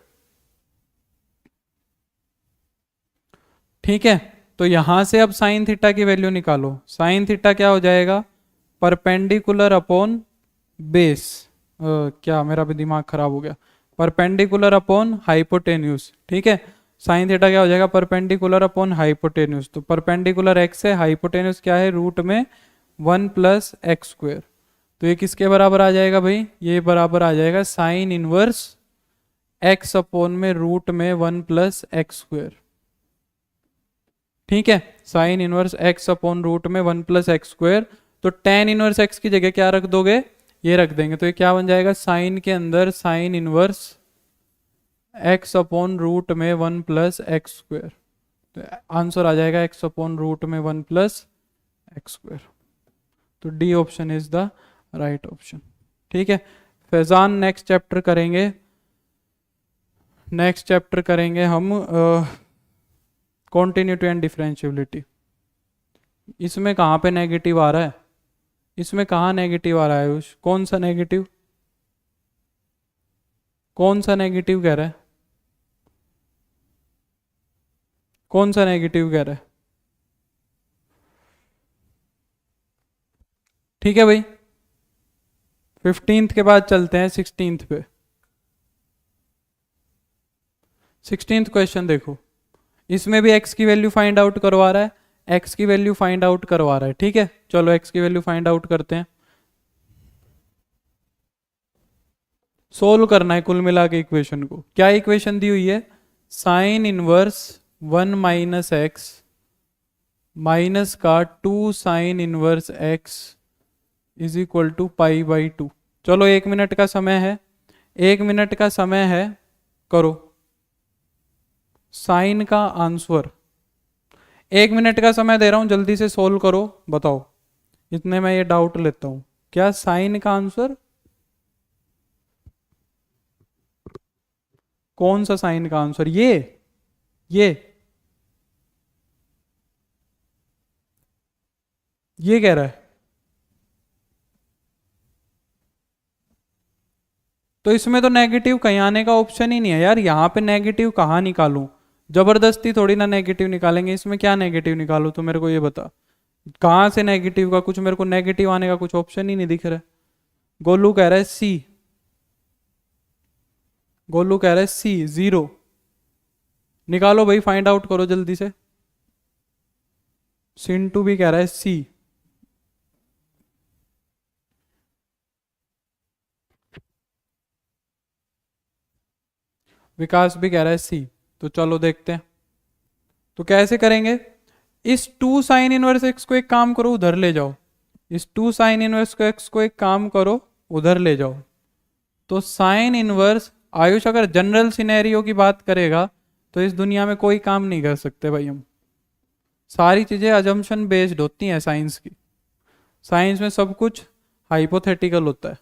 ठीक है। तो यहां से अब साइन थीटा की वैल्यू निकालो, साइन थीटा क्या हो जाएगा, परपेंडिकुलर अपॉन बेस, क्या मेरा भी दिमाग खराब हो गया, परपेंडिकुलर अपॉन हाइपोटेन्यूस, ठीक है, साइन थीटा क्या हो जाएगा, परपेंडिकुलर अपॉन हाइपोटेन्यूस, तो परपेंडिकुलर एक्स है, हाइपोटेन्यूस क्या है, रूट में 1 प्लस एक्स स्क्वायर, तो ये किसके बराबर आ जाएगा भाई, ये बराबर आ जाएगा साइन इनवर्स एक्स अपॉन में रूट में 1 प्लस एक्स स्क्वायर, ठीक है, sine inverse x upon root में 1 प्लस एक्स स्क्वायर, तो tan इनवर्स x की जगह क्या रख दोगे, ये रख देंगे, तो ये क्या बन जाएगा, साइन के अंदर sine inverse x upon root में 1 प्लस एक्स स्क्वायर, तो आंसर आ जाएगा x अपॉन रूट में 1 प्लस एक्स स्क्वायर, तो D option is the right option, ठीक है। फैजान नेक्स्ट चैप्टर करेंगे, नेक्स्ट चैप्टर करेंगे हम कॉन्टिन्यूटी एंड डिफरेंशियबिलिटी, इसमें कहाँ पे नेगेटिव आ रहा है, इसमें कहाँ नेगेटिव आ रहा है, कौन सा नेगेटिव, कौन सा नेगेटिव कह रहा है, कौन सा नेगेटिव कह रहा है, ठीक है भाई। 15th के बाद चलते हैं 16th पे, 16th क्वेश्चन देखो, इसमें भी x की वैल्यू फाइंड आउट करवा रहा है, x की वैल्यू फाइंड आउट करवा रहा है, ठीक है, चलो x की वैल्यू फाइंड आउट करते हैं, सोल्व करना है कुल मिला के इक्वेशन को, क्या इक्वेशन दी हुई है, sine inverse 1 minus x minus का 2 sine inverse x is equal to pi by 2, चलो 1 मिनट का समय है, 1 मिनट का समय है, करो साइन का आंसर, 1 मिनट का समय दे रहा हूं, जल्दी से सोल्व करो, बताओ, इतने में ये डाउट लेता हूं, क्या साइन का आंसर, कौन सा साइन का आंसर, ये कह रहा है, तो इसमें तो नेगेटिव कहीं आने का ऑप्शन ही नहीं है यार, यहां पे नेगेटिव कहाँ निकालूं, जबरदस्ती थोड़ी ना नेगेटिव निकालेंगे, इसमें क्या नेगेटिव निकालूं, तो मेरे को ये बता, कहां से नेगेटिव का, कुछ मेरे को नेगेटिव आने का कुछ ऑप्शन ही नहीं दिख रहा है, गोलू कह रहा है सी, गोलू कह रहा है सी 0, निकालो भाई, फाइंड आउट करो जल्दी से, सिंटू भी कह रहा है सी, विकास भी कह रहा है सी, तो चलो देखते हैं, तो कैसे करेंगे, इस 2 साइन इनवर्स एक्स को एक काम करो उधर ले जाओ, इस 2 साइन इनवर्स एक्स को एक काम करो उधर ले जाओ, तो साइन इनवर्स आयुष अगर जनरल सिनेरियो की बात करेगा तो इस दुनिया में कोई काम नहीं कर सकते भाई हम। सारी चीज़ें अजम्पशन बेस्ड होती हैं साइंस की। साइंस में सब कुछ हाइपोथेटिकल होता है।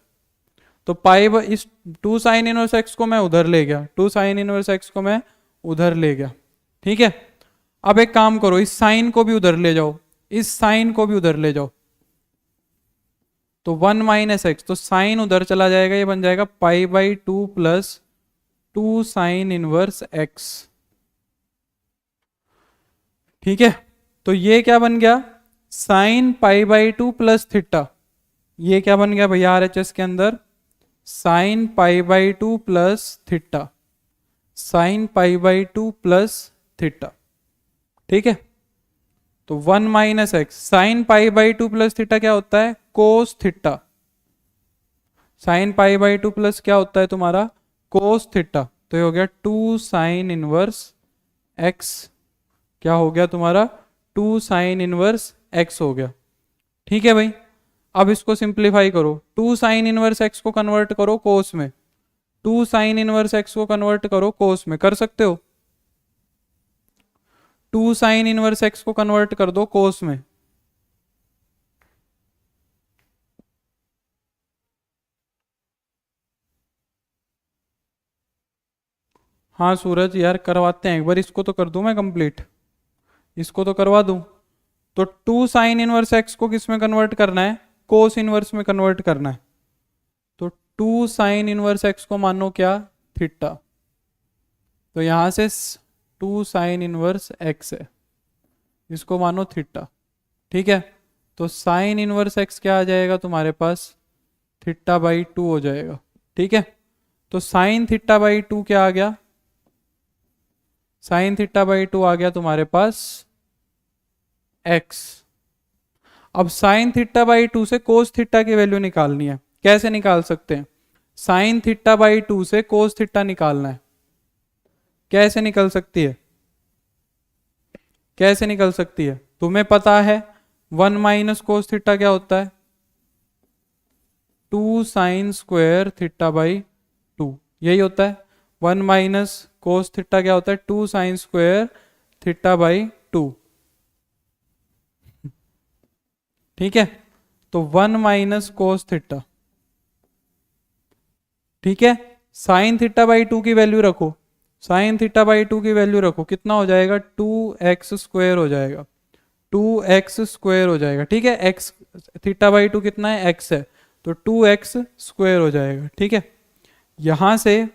तो इस 2 साइन इनवर्स एक्स को मैं उधर ले गया, 2 साइन इनवर्स एक्स को मैं उधर ले गया, ठीक है। अब एक काम करो, इस साइन को भी उधर ले जाओ, इस साइन को भी उधर ले जाओ, तो 1 माइनस एक्स, तो साइन उधर चला जाएगा, ये बन जाएगा π/2 प्लस 2 साइन इनवर्स एक्स, ठीक है। तो ये क्या बन गया, साइन π/2 प्लस थीटा। ये क्या बन गया भैया RHS के अंदर, sine π/2 plus theta, sine π/2 plus theta, ठीक है। तो 1 minus x, sine π/2 plus theta क्या होता है, कोस थीटा। साइन π/2 प्लस क्या होता है तुम्हारा, कोस थीटा। तो ये हो गया 2 साइन इनवर्स एक्स, क्या हो गया तुम्हारा, 2 साइन इनवर्स एक्स हो गया, ठीक है भाई। अब इसको सिंप्लीफाई करो, 2 साइन इनवर्स एक्स को कन्वर्ट करो कोस में, 2 साइन इनवर्स एक्स को कन्वर्ट करो कोस में, कर सकते हो। 2 साइन इनवर्स एक्स को कन्वर्ट कर दो कोस में, हाँ सूरज यार करवाते हैं एक बार, इसको तो कर दूं मैं कंप्लीट, इसको तो करवा दूं। तो 2 साइन इनवर्स एक्स को किस में कन्वर्ट करना है, कोस इनवर्स में कन्वर्ट करना है। तो 2 साइन इनवर्स एक्स को मानो क्या, थीटा। तो यहां से 2 साइन इनवर्स एक्स है, इसको मानो थीटा, ठीक है। तो साइन इनवर्स एक्स क्या आ जाएगा तुम्हारे पास, θ/2 हो जाएगा, ठीक है। तो साइन θ/2 क्या आ गया, साइन θ/2 आ गया तुम्हारे पास x। अब साइन θ/2 से कोस थीटा की वैल्यू निकालनी है, कैसे निकाल सकते हैं, साइन θ/2 से कोस थीटा निकालना है, कैसे निकल सकती है, कैसे निकल सकती है, तुम्हें पता है 1 माइनस कोस थीटा क्या होता है, 2 साइन स्क्वायर θ/2, यही होता है। 1 माइनस कोस थीटा क्या होता है, 2 साइन स्क्वायर θ/2, ठीक है। तो 1 माइनस कोस थीटा, ठीक है। साइन θ/2 की वैल्यू रखो, साइन θ/2 की वैल्यू रखो, कितना हो जाएगा, 2x स्क्वायर हो जाएगा, 2x स्क्वायर हो जाएगा, ठीक है। x θ/2 कितना है, x है, तो 2x स्क्वायर हो जाएगा, ठीक है। यहां से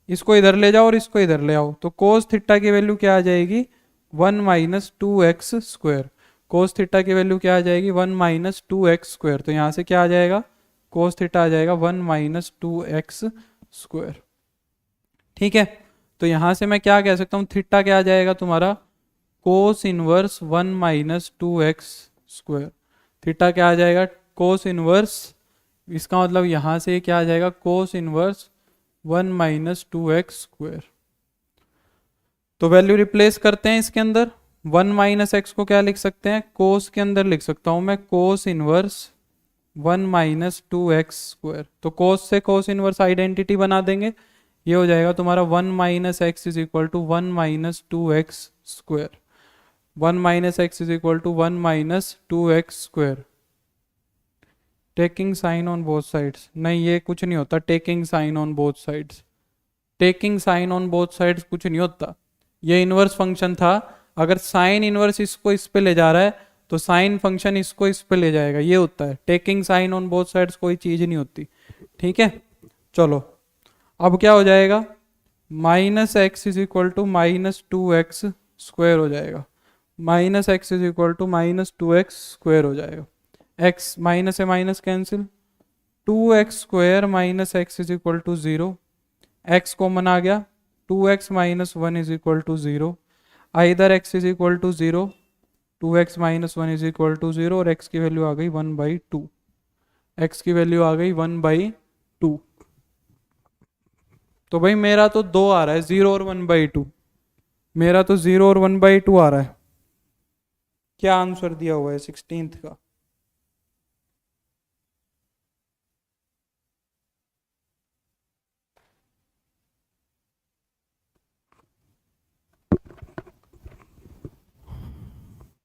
इसको इधर ले जाओ और इसको इधर ले आओ, तो कोस थीटा की वैल्यू क्या आ जाएगी, 1 minus 2x square. Cos theta की वैल्यू क्या आ जाएगी, 1 माइनस 2x स्क्वायर। तो यहां से क्या आ जाएगा, कोस थीटा आ जाएगा 1 माइनस 2x स्क्वायर, ठीक है। तो यहां से मैं क्या कह सकता हूं, थीटा क्या आ जाएगा तुम्हारा, कोस inverse 1 minus 2x square. Theta क्या आ जाएगा, कोस इनवर्स, इसका मतलब यहां से क्या आ जाएगा, कोस इनवर्स 1 माइनस 2x स्क्वायर। तो वैल्यू रिप्लेस करते हैं इसके अंदर, 1 माइनस एक्स को क्या लिख सकते हैं, कोस के अंदर लिख सकता हूं मैं, कोस इनवर्स 1 माइनस 2x स्क्वायर। तो कोस से कोस इनवर्स आइडेंटिटी बना देंगे, ये हो जाएगा तुम्हारा 1 minus x is equal to 1 minus 2x square. 1 minus x is equal to 1 minus 2x square. Taking sine on both sides, नहीं ये कुछ नहीं होता, taking sine on both sides, taking sine on both sides कुछ नहीं होता। ये इनवर्स फंक्शन था, अगर साइन इनवर्स इसको इस पे ले जा रहा है तो साइन फंक्शन इसको इस पे ले जाएगा, ये होता है। Taking sine on both sides कोई चीज नहीं होती, ठीक है। चलो अब क्या हो जाएगा, minus x is equal to minus 2x square हो जाएगा, minus x is equal to minus 2x square हो जाएगा। x माइनस से minus cancel, 2x square minus x is equal to 0, x common आ गया, 2x minus 1 is equal to 0, either x is equal to 0, 2x minus 1 is equal to 0, और x की वैल्यू आ गई 1/2, x की वैल्यू आ गई 1/2। तो भाई मेरा तो 2 आ रहा है, 0 और 1/2, मेरा तो 0 और 1/2 आ रहा है। क्या आंसर दिया हुआ है 16th का,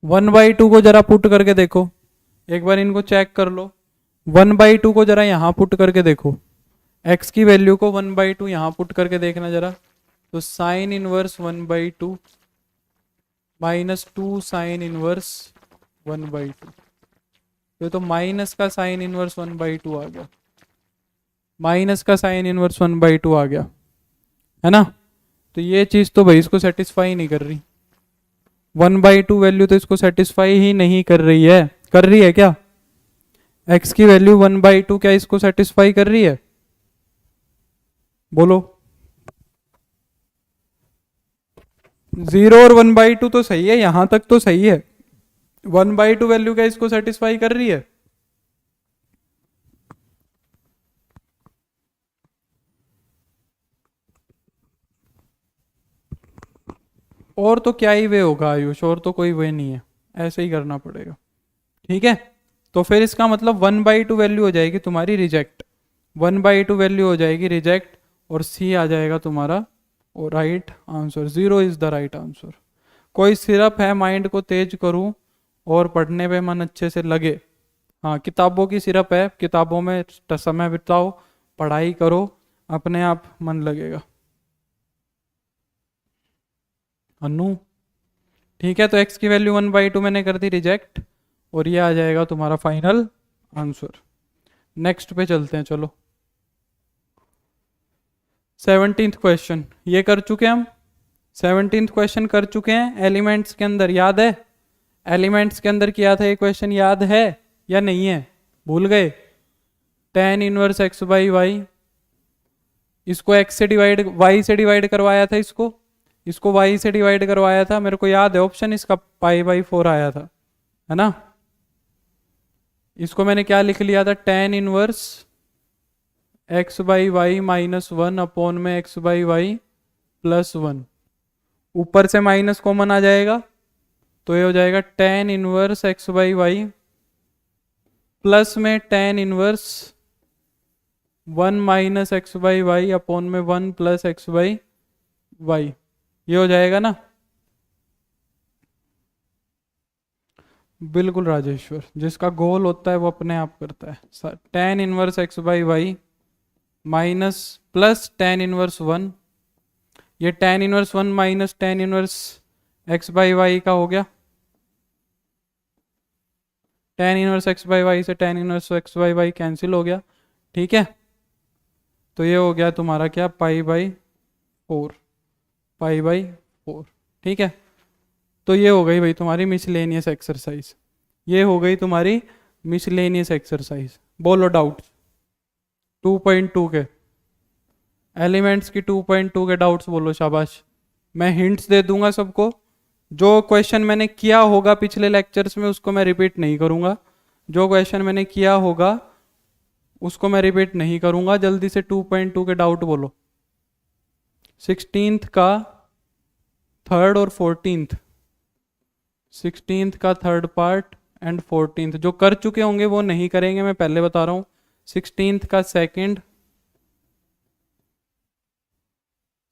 1/2 को जरा पुट करके देखो, एक बार इनको चेक कर लो। 1/2 को जरा यहाँ पुट करके देखो, x की वैल्यू को 1/2 यहाँ पुट करके देखना जरा। तो sine inverse 1/2 minus 2 sine inverse 1/2, ये तो माइनस का साइन इनवर्स 1/2 आ गया, माइनस का साइन इनवर्स 1/2 आ गया, है ना। तो ये चीज़ तो भाई इसको सेटिस्फाई नहीं कर रही, 1/2 वैल्यू तो इसको सेटिस्फाई ही नहीं कर रही है। कर रही है क्या? x की वैल्यू 1/2 क्या इसको सेटिस्फाई कर रही है? बोलो। 0 और 1/2 तो सही है, यहां तक तो सही है। 1/2 वैल्यू क्या इसको सेटिस्फाई कर रही है? और तो क्या ही वे होगा आयुष, और तो कोई वे नहीं है, ऐसे ही करना पड़ेगा। ठीक है, तो फिर इसका मतलब 1/2 वैल्यू हो जाएगी तुम्हारी रिजेक्ट, 1/2 वैल्यू हो जाएगी रिजेक्ट, और सी आ जाएगा तुम्हारा और right answer. 0 is the right answer. कोई सिर्फ है माइंड को तेज करूं और पढ़ने पे मन अच्छे से लगे। हाँ, किताबों की सिर्फ है, किताबों में समय बिताओ, पढ़ाई करो, अपने आप मन लगेगा। अनु ठीक है, तो x की वैल्यू 1/2 मैंने कर दी रिजेक्ट, और ये आ जाएगा तुम्हारा फाइनल आंसर। नेक्स्ट पे चलते हैं, चलो 17th क्वेश्चन ये कर चुके हम। 17th क्वेश्चन कर चुके हैं, एलिमेंट्स के अंदर याद है, एलिमेंट्स के अंदर किया था ये क्वेश्चन, याद है या नहीं है? भूल गए? tan inverse x by y, इसको x से डिवाइड, y से डिवाइड करवाया था, इसको y से डिवाइड करवाया था, मेरे को याद है ऑप्शन इसका π/4 आया था, है ना। इसको मैंने क्या लिख लिया था, tan inverse x by y minus 1 upon में x बाई वाई प्लस 1, ऊपर से माइनस कॉमन आ जाएगा, तो ये हो जाएगा tan inverse x by y plus में tan inverse 1 minus x by y upon में 1 प्लस एक्स बाई वाई, ये हो जाएगा ना। बिल्कुल राजेश्वर, जिसका गोल होता है वो अपने आप करता है। tan inverse x by y minus plus tan inverse 1, ये tan inverse 1 minus tan inverse x by y का हो गया, tan inverse x by y से tan inverse x by y cancel हो गया। ठीक है, तो ये हो गया तुम्हारा क्या, π/4, π/4। ठीक है, तो ये हो गई भाई तुम्हारी मिसलेनियस एक्सरसाइज, ये हो गई तुम्हारी मिसलेनियस एक्सरसाइज। बोलो डाउट 2.2 के, एलिमेंट्स की 2.2 के डाउट्स बोलो, शाबाश। मैं हिंट्स दे दूंगा सबको, जो क्वेश्चन मैंने किया होगा पिछले लेक्चर्स में उसको मैं रिपीट नहीं करूंगा, जो क्वेश्चन मैंने किया होगा उसको मैं रिपीट नहीं करूंगा। जल्दी से 2.2 के डाउट बोलो। 16th का थर्ड और 14th, 16th का थर्ड पार्ट एंड 14th, जो कर चुके होंगे वो नहीं करेंगे, मैं पहले बता रहा हूँ। 16th का सेकंड,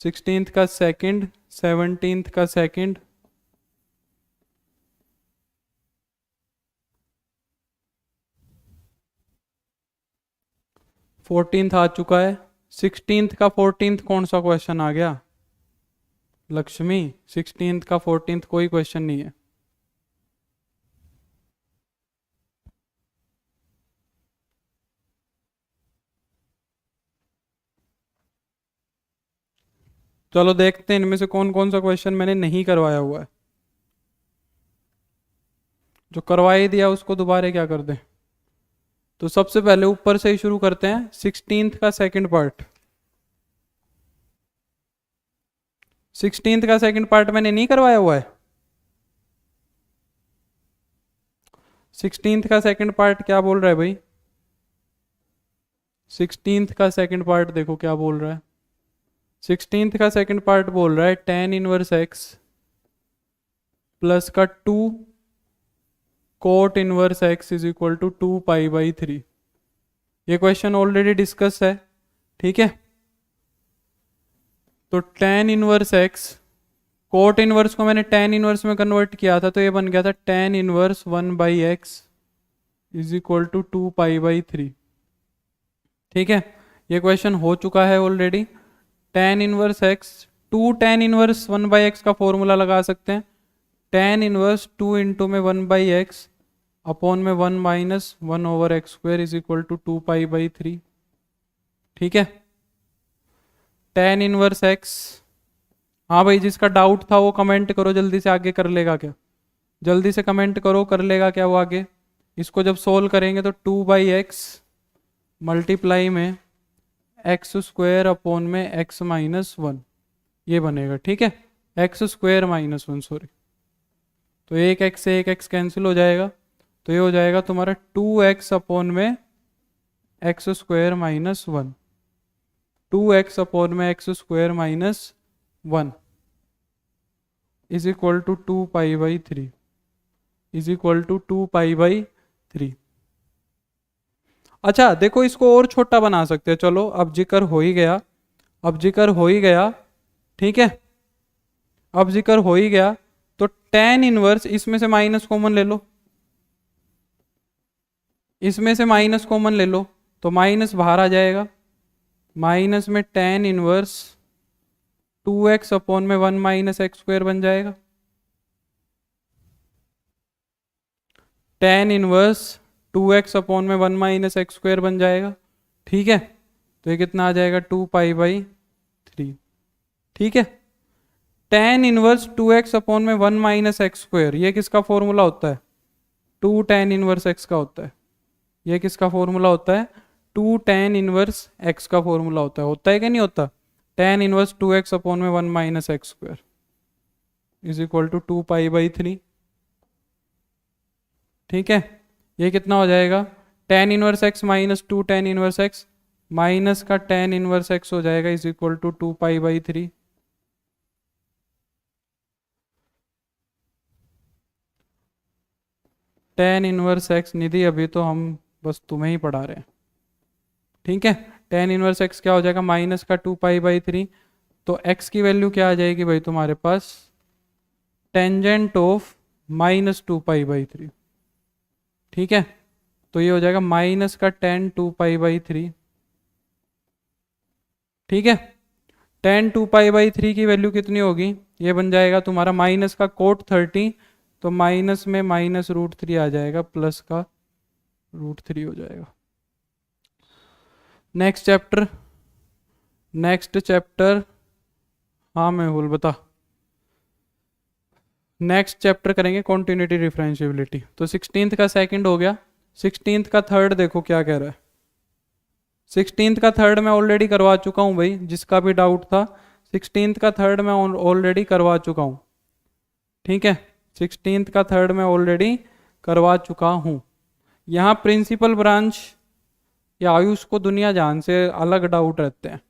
16th का सेकंड, 17th का सेकंड, 14th आ चुका है। 16th का 14th कौन सा क्वेश्चन आ गया लक्ष्मी? 16th का 14th कोई क्वेश्चन नहीं है। चलो देखते हैं इनमें से कौन कौन सा क्वेश्चन मैंने नहीं करवाया हुआ है, जो करवा ही दिया उसको दोबारा क्या कर दें। तो सबसे पहले ऊपर से ही शुरू करते हैं, 16th का सेकंड पार्ट। 16th का सेकंड पार्ट मैंने नहीं करवाया हुआ है। 16th का सेकंड पार्ट क्या बोल रहा है भाई? 16th का सेकंड पार्ट देखो क्या बोल रहा है। 16th का सेकंड पार्ट बोल रहा है tan इनवर्स x प्लस का 2 cot inverse x is equal to 2π/3। ये क्वेश्चन ऑलरेडी डिस्कस है, ठीक है। तो tan inverse x cot inverse को मैंने टेन इनवर्स में कन्वर्ट किया था, तो ये बन गया था tan inverse 1/x is equal to 2π/3। ठीक है, ये क्वेश्चन हो चुका है already. Tan inverse x, to tan inverse 1/x का फॉर्मूला लगा सकते हैं। टेन इनवर्स 2 इंटू में 1/x अपॉन में 1 minus 1/x² is equal to 2π/3। ठीक है, टेन इनवर्स एक्स। हाँ भाई, जिसका डाउट था वो कमेंट करो, जल्दी से आगे कर लेगा क्या? जल्दी से कमेंट करो, कर लेगा क्या वो आगे? इसको जब सोल्व करेंगे तो 2/x मल्टीप्लाई में x² अपॉन में x-1 ये बनेगा। ठीक है, x² - 1 सॉरी, तो एक x से एक x कैंसिल हो जाएगा, तो ये हो जाएगा तुम्हारा 2x अपॉन में x² - 1, 2x अपॉन में x² - 1 is equal to 2π/3 is equal to 2π/3। अच्छा देखो, इसको और छोटा बना सकते हैं। चलो, अब जिक्र हो ही गया, अब जिक्र हो ही गया। ठीक है, अब जिक्र हो ही गया तो टेन इनवर्स, इसमें से माइनस कॉमन ले लो, इसमें से माइनस कॉमन ले लो, तो माइनस बाहर आ जाएगा। माइनस में टेन इनवर्स 2x अपॉन में 1 माइनस x² बन जाएगा। टेन इनवर्स 2x अपॉन में 1 माइनस x² बन जाएगा। ठीक है, तो ये कितना आ जाएगा 2π/3। ठीक है, टेन इनवर्स 2x अपॉन में 1 माइनस x², ये किसका फॉर्मूला होता है? 2 टेन इनवर्स x का होता है। ये किसका फॉर्मूला होता है? 2 टेन इनवर्स x का फॉर्मूला होता है कि नहीं होता? टेन इनवर्स 2x अपॉन में 1 minus x² is equal to 2π/3। ठीक है, ये कितना हो जाएगा? Tan inverse x minus 2 tan inverse x minus का टेन इनवर्स x हो जाएगा is equal to 2π/3। Tan inverse x Nidhi, अभी तो हम बस तुम्हें ही पढ़ा रहे हैं। ठीक है, टेन इनवर्स x क्या हो जाएगा? माइनस का 2π/3, तो x की वैल्यू क्या आ जाएगी भाई तुम्हारे पास? Tangent of minus 2π/3। ठीक है, तो ये हो जाएगा माइनस का टेन 2π/3। ठीक है, टेन 2π/3 की वैल्यू कितनी होगी? ये बन जाएगा तुम्हारा माइनस का कोट 30, तो माइनस में माइनस √3 आ जाएगा, प्लस का √3 हो जाएगा। Next chapter, next chapter. हाँ मेहुल बता। नेक्स्ट चैप्टर करेंगे कॉन्टिन्यूटी डिफरेंशिएबिलिटी। तो 16th का सेकंड हो गया, 16th का थर्ड देखो क्या कह रहा है। 16th का थर्ड मैं ऑलरेडी करवा चुका हूँ भाई, जिसका भी डाउट था 16th का थर्ड मैं ऑलरेडी करवा चुका हूँ। ठीक है, 16th का थर्ड मैं ऑलरेडी करवा चुका हूँ। यहाँ प्रिंसिपल ब्रांच या आयुष को दुनिया जान से अलग डाउट रहते हैं।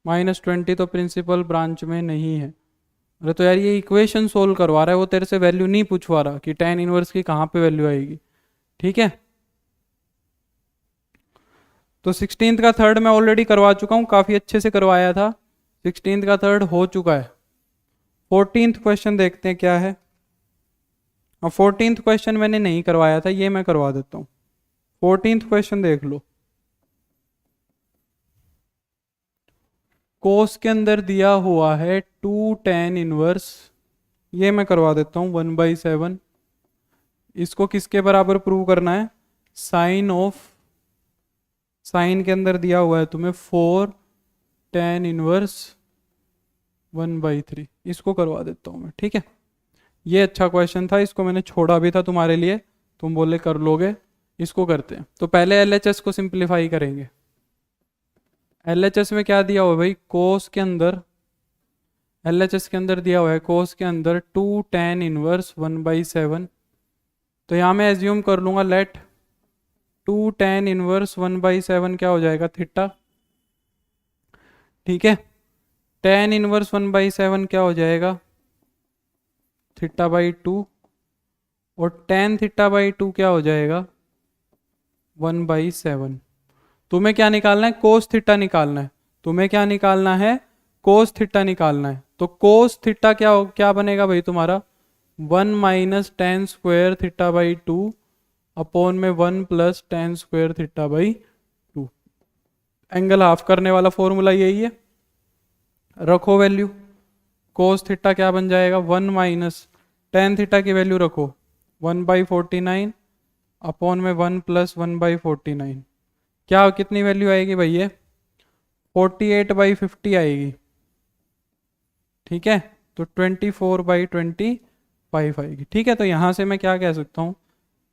-20 तो प्रिंसिपल ब्रांच में नहीं है। अरे तो यार ये इक्वेशन सोल्व करवा रहा है, वो तेरे से वैल्यू नहीं पूछवा रहा कि टेन इनवर्स की कहाँ पे वैल्यू आएगी। ठीक है, तो 16th का थर्ड मैं ऑलरेडी करवा चुका हूँ, काफ़ी अच्छे से करवाया था। 16th का थर्ड हो चुका है। 14th क्वेश्चन देखते हैं क्या है। अब 14th क्वेश्चन मैंने नहीं करवाया था, ये मैं करवा देता हूँ। 14th क्वेश्चन देख लो। कोस के अंदर दिया हुआ है 2 टेन इनवर्स, ये मैं करवा देता हूँ 1/7। इसको किसके बराबर प्रूव करना है? साइन ऑफ, साइन के अंदर दिया हुआ है तुम्हें 4 टेन इनवर्स 1/3, इसको करवा देता हूँ मैं। ठीक है, ये अच्छा क्वेश्चन था, इसको मैंने छोड़ा भी था तुम्हारे लिए, तुम बोले कर लोगे। इसको करते हैं। तो पहले LHS को सिंप्लीफाई करेंगे। LHS में क्या दिया हुआ है भाई? कोस के अंदर, LHS के अंदर दिया हुआ है कोस के अंदर 2 टेन इनवर्स 1/7। तो यहाँ मैं एज्यूम कर लूँगा लेट 2 टेन इनवर्स 1/7 क्या हो जाएगा? थीटा। ठीक है, टेन इनवर्स 1/7 क्या हो जाएगा? थीटा/2। और टेन थीटा बाई टू क्या हो जाएगा, 1/7। तुम्हें क्या निकालना है, कोस थीटा निकालना है। तुम्हें क्या निकालना है, कोस थीटा निकालना है। तो कोस थीटा क्या बनेगा भाई तुम्हारा, 1 - tan² थीटा/2 अपॉन में 1 + tan² थीटा/2। एंगल हाफ करने वाला फॉर्मूला यही है। रखो वैल्यू, कोस थीटा क्या बन जाएगा, 1 - tan थीटा की वैल्यू रखो 1/49 अपॉन में 1 + 1/49। क्या कितनी वैल्यू आएगी भाई, ये 48/50 आएगी। ठीक है, तो 24/25 आएगी। ठीक है, तो यहाँ से मैं क्या कह सकता हूँ,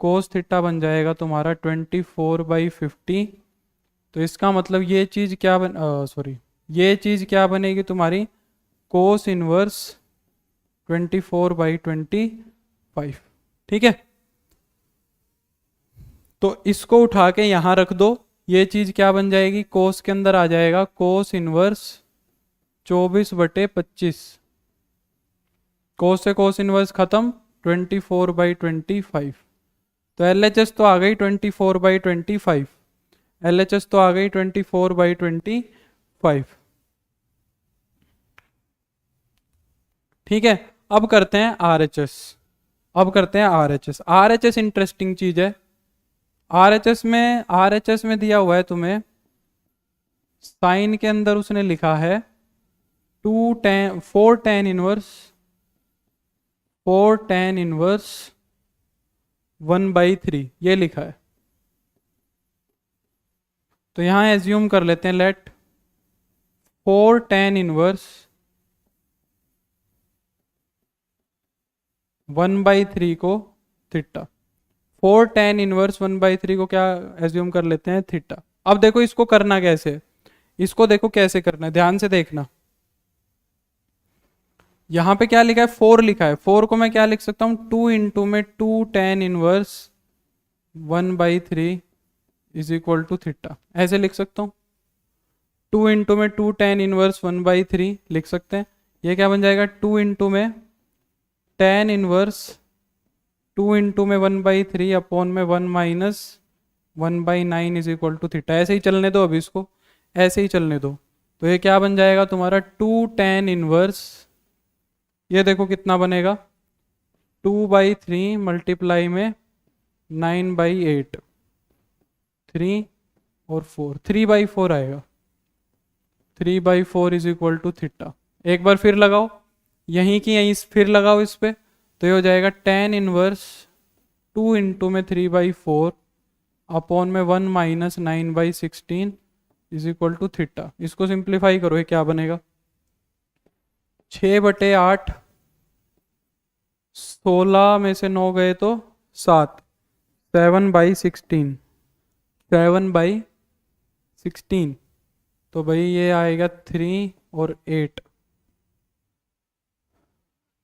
कोस थीटा बन जाएगा तुम्हारा 24/50। तो इसका मतलब ये चीज़ क्या ये चीज़ क्या बनेगी तुम्हारी, कोस इनवर्स 24/25। ठीक है, तो इसको उठा के यहाँ रख दो, ये चीज़ क्या बन जाएगी, कोस के अंदर आ जाएगा कोस इनवर्स 24/25। कोस से कोस इनवर्स खत्म, 24/25। तो LHS तो आ गई 24/25। LHS तो आ गई 24/25। ठीक है, अब करते हैं RHS। अब करते हैं RHS। RHS इंटरेस्टिंग चीज है। RHS में दिया हुआ है तुम्हें, साइन के अंदर उसने लिखा है 4 tan इनवर्स 1/3 ये लिखा है। तो यहां एज्यूम कर लेते हैं, लेट 4 tan इनवर्स 1/3 को थीटा। 4 tan इनवर्स 1/3 को क्या एज्यूम कर लेते हैं, थीटा। अब देखो इसको करना कैसे है, इसको देखो कैसे करना है, ध्यान से देखना। यहां पे क्या लिखा है, 4 लिखा है। 4 को मैं क्या लिख सकता हूं, 2 इंटू में 2 tan inverse 1/3 is equal to theta, ऐसे लिख सकता हूं। 2 इंटू में 2 tan इनवर्स 1/3 लिख सकते हैं। ये क्या बन जाएगा, 2 इंटू में tan इनवर्स 2 इंटू में 1/3 अपॉन में 1 - 1/9 इज इक्वल टू थीटा। ऐसे ही चलने दो, अभी इसको ऐसे ही चलने दो। तो ये क्या बन जाएगा तुम्हारा, 2 tan इनवर्स, ये देखो कितना बनेगा, 2/3 मल्टीप्लाई में 9/8, 3 और 4, 3/4 आएगा। 3/4 इज इक्वल टू थीटा। एक बार फिर लगाओ, यहीं की यहीं फिर लगाओ इस पे, तो ये हो जाएगा tan इनवर्स 2 इंटू में 3/4 अपॉन में 1 - 9/16 इज इक्वल टू थीटा। इसको सिंप्लीफाई करो, ये क्या बनेगा, 6/8, 16 में से 9 गए तो 7, 7/16, 7/16। तो भाई ये आएगा 3 और 8,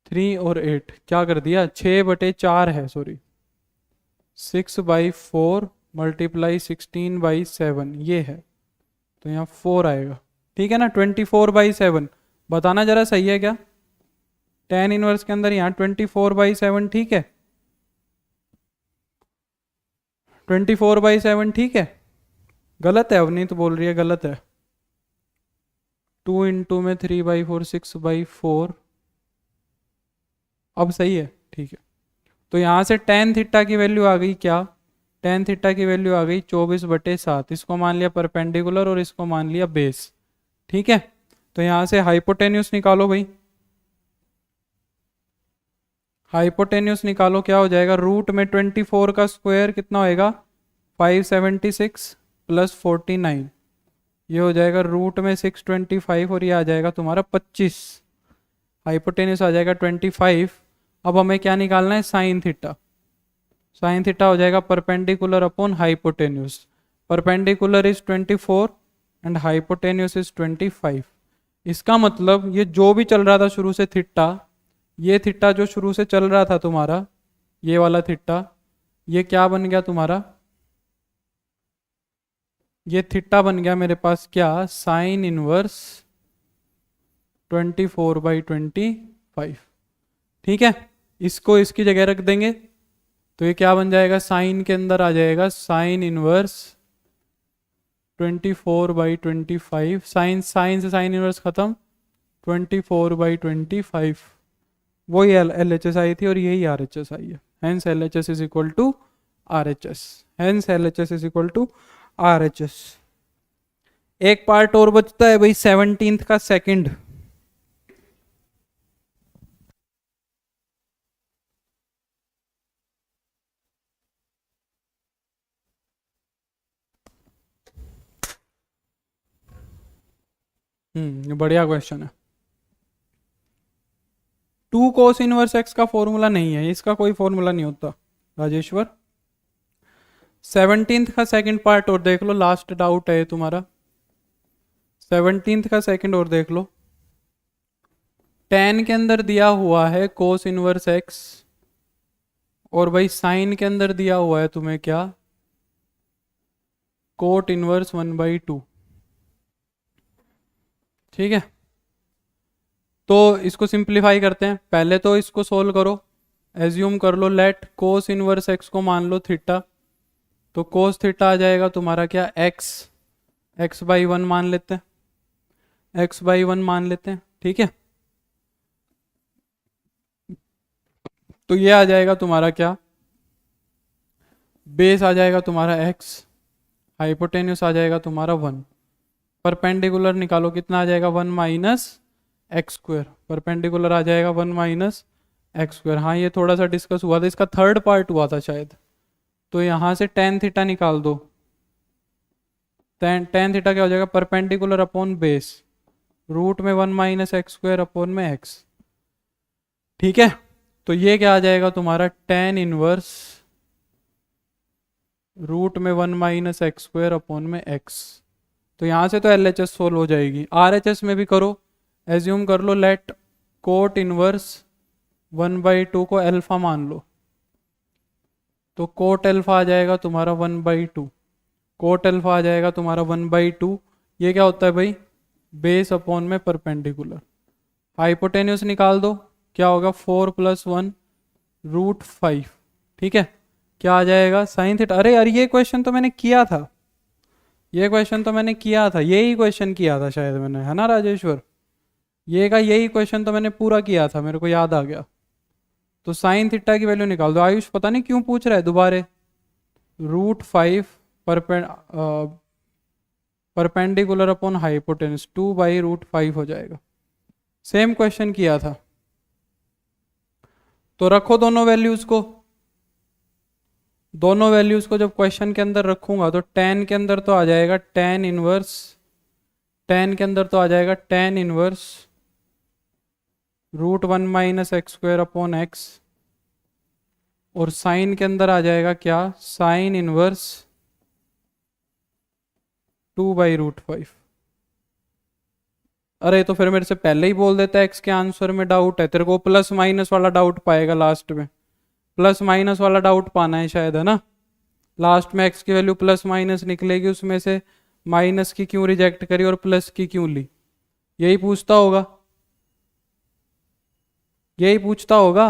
3 और 8 क्या कर दिया, 6/4 है, सॉरी 6/4 मल्टीप्लाई 16/7 ये है, तो यहाँ 4 आएगा। ठीक है ना, 24/7। बताना जरा सही है क्या, tan इनवर्स के अंदर यहाँ 24/7 ठीक है, 24/7 ठीक है, गलत है, अवनीत बोल रही है गलत है। 2 इंटू में 3/4 6/4, अब सही है, ठीक है। तो यहाँ से tan थीटा की वैल्यू आ गई क्या, tan थीटा की वैल्यू आ गई 24/7। इसको मान लिया परपेंडिकुलर और इसको मान लिया बेस। ठीक है, तो यहाँ से हाइपोटेन्यूस निकालो भाई, हाइपोटेन्यूस निकालो। क्या हो जाएगा, रूट में 24 का स्क्वायर कितना होएगा, 576 + 49, ये हो जाएगा रूट में 625 और ये आ जाएगा तुम्हारा 25। हाइपोटेन्यूस आ जाएगा 25। अब हमें क्या निकालना है, साइन थीटा। साइन थीटा हो जाएगा perpendicular upon hypotenuse. Perpendicular is 24 and hypotenuse is 25। इसका मतलब ये जो भी चल रहा था शुरू से थीटा, ये थीटा जो शुरू से चल रहा था तुम्हारा, ये वाला थीटा, ये क्या बन गया तुम्हारा, ये थीटा बन गया मेरे पास क्या, साइन इनवर्स 24/25। ठीक है, इसको इसकी जगह रख देंगे, तो ये क्या बन जाएगा, साइन के अंदर आ जाएगा साइन इनवर्स 24/25, साइन साइन से साइन इनवर्स खत्म, 24/25, वही एल एच एस आई थी और यही आर एच एस आई है। Hence L H S is equal to R H S, hence L H S is equal to R H S. एक पार्ट और बचता है भाई 17th का सेकंड। ये बढ़िया क्वेश्चन है। 2 कोस इनवर्स एक्स का फॉर्मूला नहीं है, इसका कोई फॉर्मूला नहीं होता राजेश्वर। 17th का सेकंड पार्ट और देख लो, लास्ट डाउट है तुम्हारा। 17th का सेकंड और देख लो। tan के अंदर दिया हुआ है कोस इनवर्स एक्स, और भाई साइन के अंदर दिया हुआ है तुम्हें क्या, कोट इनवर्स 1/2। ठीक है, तो इसको सिंप्लीफाई करते हैं। पहले तो इसको सोल्व करो, एज्यूम कर लो, लेट कोस इनवर्स एक्स को मान लो थीटा, तो कोस थीटा आ जाएगा तुम्हारा क्या, x/1 मान लेते हैं, x/1 मान लेते हैं। ठीक है, तो ये आ जाएगा तुम्हारा क्या, बेस आ जाएगा तुम्हारा x, हाइपोटेन्यूस आ जाएगा तुम्हारा 1, परपेंडिकुलर निकालो कितना आ जाएगा, 1 माइनस एक्स स्क्वायर, परपेंडिकुलर आ जाएगा 1 माइनस एक्स स्क्वायर। हाँ ये थोड़ा सा डिस्कस हुआ था, इसका थर्ड पार्ट हुआ था शायद। तो यहाँ से tan थीटा निकाल दो, tan थीटा क्या हो जाएगा, परपेंडिकुलर अपॉन बेस, रूट में 1 माइनस एक्स स्क्वायर अपॉन में x। ठीक है, तो ये क्या आ जाएगा तुम्हारा, tan इनवर्स रूट में 1 माइनस एक्स स्क्वायर अपॉन में x। तो यहाँ से तो एल एच एस सोल्व हो जाएगी। आर एच एस में भी करो, एज्यूम कर लो, लेट कोट इनवर्स 1/2 को अल्फा मान लो, तो कोट अल्फा आ जाएगा तुम्हारा 1/2, कोट अल्फा आ जाएगा तुम्हारा 1/2। ये क्या होता है भाई, बेस अपॉन में परपेंडिकुलर। हाइपोटेन्यूस निकाल दो, क्या होगा, 4 + 1 √5। ठीक है, क्या आ जाएगा, साइन थीटा। अरे यार ये क्वेश्चन तो मैंने किया था, ये क्वेश्चन तो मैंने किया था, यही क्वेश्चन किया था शायद मैंने, है ना राजेश्वर, ये का यही क्वेश्चन तो मैंने पूरा किया था, मेरे को याद आ गया। तो साइन थीटा की वैल्यू निकाल दो। आयुष पता नहीं क्यों पूछ रहा है दोबारे, √5 परपेंडिकुलर अपॉन हाइपोटेन्यूस 2/√5 हो जाएगा। सेम क्वेश्चन किया था, तो रखो दोनों वैल्यूज को। दोनों वैल्यूज को जब क्वेश्चन के अंदर रखूंगा तो tan के अंदर तो आ जाएगा tan इनवर्स, tan के अंदर तो आ जाएगा tan inverse √1 minus x square upon x, और साइन के अंदर आ जाएगा क्या, साइन इनवर्स 2/√5। अरे तो फिर मेरे से पहले ही बोल देता है एक्स के आंसर में डाउट है, तेरे को प्लस माइनस वाला डाउट पाएगा लास्ट में, प्लस माइनस वाला डाउट पाना है शायद, है ना। लास्ट में एक्स की वैल्यू प्लस माइनस निकलेगी, उसमें से माइनस की क्यों रिजेक्ट करी और प्लस की क्यों ली, यही पूछता होगा, यही पूछता होगा।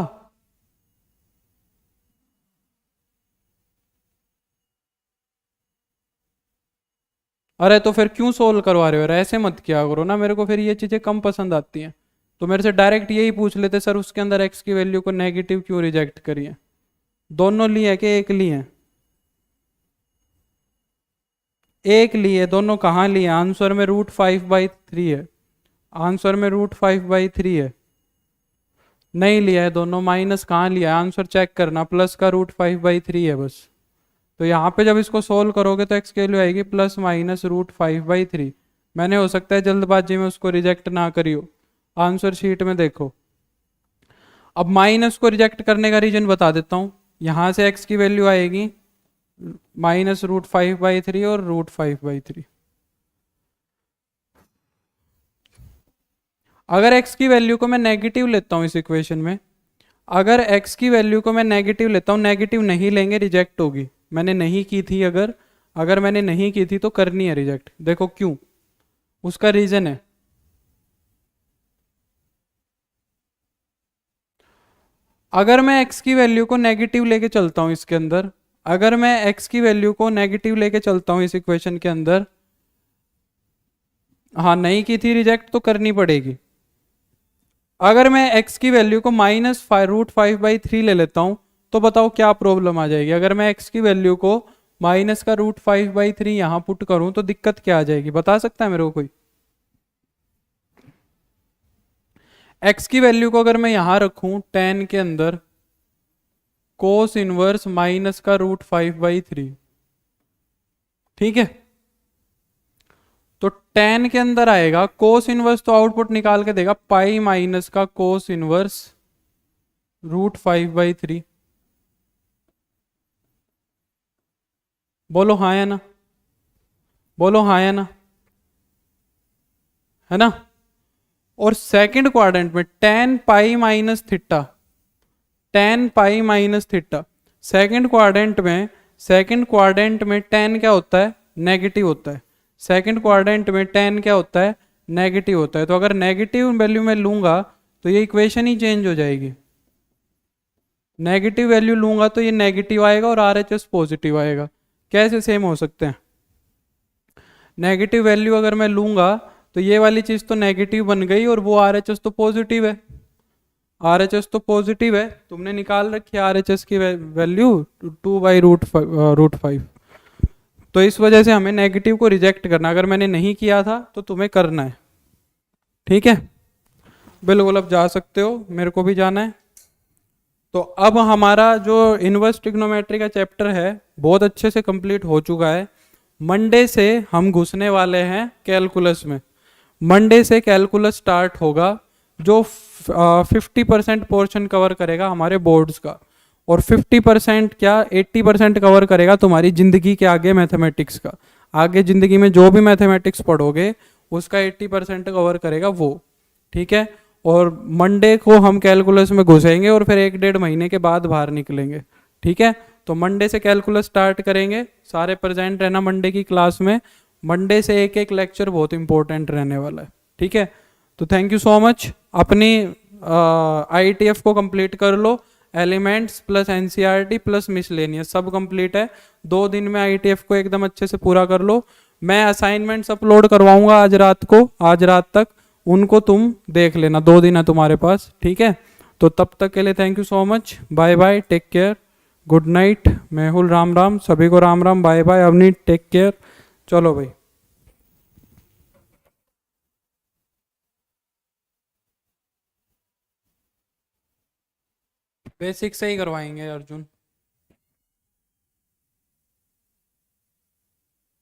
अरे तो फिर क्यों सोल्व करवा रहे हो यार, ऐसे मत किया करो ना, मेरे को फिर ये चीज़ें कम पसंद आती हैं। तो मेरे से डायरेक्ट यही पूछ लेते, सर उसके अंदर एक्स की वैल्यू को नेगेटिव क्यों रिजेक्ट करी है। दोनों लिए है कि एक लिए है, एक लिए, दोनों कहाँ लिए, आंसर में √5/3 है, आंसर में √5/3 है, नहीं लिया है दोनों, माइनस कहाँ लिया है, आंसर चेक करना, प्लस का √5/3 है बस। तो यहाँ पे जब इसको सोल्व करोगे तो एक्स की वैल्यू आएगी प्लस माइनस √5/3। मैंने हो सकता है जल्दबाजी में उसको रिजेक्ट ना करी हो, आंसर शीट में देखो। अब माइनस को रिजेक्ट करने का रीजन बता देता हूँ। यहाँ से एक्स की वैल्यू आएगी माइनस √5/3 और √5/3। अगर x की वैल्यू को मैं नेगेटिव लेता हूँ इस इक्वेशन में, अगर x की वैल्यू को मैं नेगेटिव लेता हूँ, नेगेटिव नहीं लेंगे रिजेक्ट होगी, मैंने नहीं की थी, अगर अगर मैंने नहीं की थी तो करनी है रिजेक्ट। देखो क्यों, उसका रीजन है, अगर मैं x की वैल्यू को नेगेटिव लेके चलता हूं इसके अंदर, अगर मैं x की वैल्यू को नेगेटिव लेके चलता हूं इस इक्वेशन के अंदर, हाँ नहीं की थी रिजेक्ट तो करनी पड़ेगी। अगर मैं x की वैल्यू को -√5/3 ले लेता हूं तो बताओ क्या प्रॉब्लम आ जाएगी। अगर मैं x की वैल्यू को -√5/3 यहां पुट करूं तो दिक्कत क्या आ जाएगी, बता सकता है मेरे को कोई। x की वैल्यू को अगर मैं यहां रखूं tan के अंदर कोस इनवर्स -√5/3, ठीक है, तो tan के अंदर आएगा कोस इनवर्स, तो आउटपुट निकाल के देगा पाई माइनस का कोस इनवर्स √5/3। बोलो हाँ या ना, बोलो हाँ या ना, है ना। और सेकंड क्वाड्रेंट में tan pi minus theta, tan pi minus theta, second quadrant में, सेकंड क्वाड्रेंट में tan क्या होता है, नेगेटिव होता है। सेकंड क्वाड्रेंट में tan क्या होता है, नेगेटिव होता है। तो अगर नेगेटिव वैल्यू में लूंगा तो ये इक्वेशन ही चेंज हो जाएगी। नेगेटिव वैल्यू लूंगा तो ये नेगेटिव आएगा और RHS पॉजिटिव आएगा। कैसे सेम हो सकते हैं। नेगेटिव वैल्यू अगर मैं लूंगा तो ये वाली चीज तो नेगेटिव बन गई और वो RHS तो पॉजिटिव है। RHS तो पॉजिटिव है, तुमने निकाल रखी है RHS की वैल्यू 2/√5। तो इस वजह से हमें नेगेटिव को रिजेक्ट करना, अगर मैंने नहीं किया था तो तुम्हें करना है, ठीक है। बिल्कुल अब जा सकते हो, मेरे को भी जाना है। तो अब हमारा जो इनवर्स ट्रिग्नोमेट्री का चैप्टर है बहुत अच्छे से कंप्लीट हो चुका है। मंडे से हम घुसने वाले हैं कैलकुलस में। मंडे से कैलकुलस स्टार्ट होगा जो 50% पोर्शन कवर करेगा हमारे बोर्ड्स का, और 50% क्या 80% कवर करेगा तुम्हारी जिंदगी के आगे मैथमेटिक्स का। आगे जिंदगी में जो भी मैथमेटिक्स पढ़ोगे उसका 80% कवर करेगा वो, ठीक है। और मंडे को हम कैलकुलस में घुसेंगे और फिर 1-1.5 महीने के बाद बाहर निकलेंगे, ठीक है। तो मंडे से कैलकुलस स्टार्ट करेंगे, सारे प्रेजेंट रहना मंडे की क्लास में। मंडे से एक एक लेक्चर बहुत इंपॉर्टेंट रहने वाला है, ठीक है। तो थैंक यू सो मच। अपनी IETF को कंप्लीट कर लो, elements plus NCERT plus miscellaneous सब कंप्लीट है। 2 दिन में IETF को एकदम अच्छे से पूरा कर लो। मैं असाइनमेंट्स अपलोड करवाऊंगा आज रात को, आज रात तक उनको तुम देख लेना, 2 दिन है तुम्हारे पास, ठीक है। तो तब तक के लिए thank you so much, bye bye, take care, good night. Mehul Ram Ram, सभी को Ram Ram, bye bye. Avneet take care, चलो भाई। बेसिक से ही करवाएंगे अर्जुन।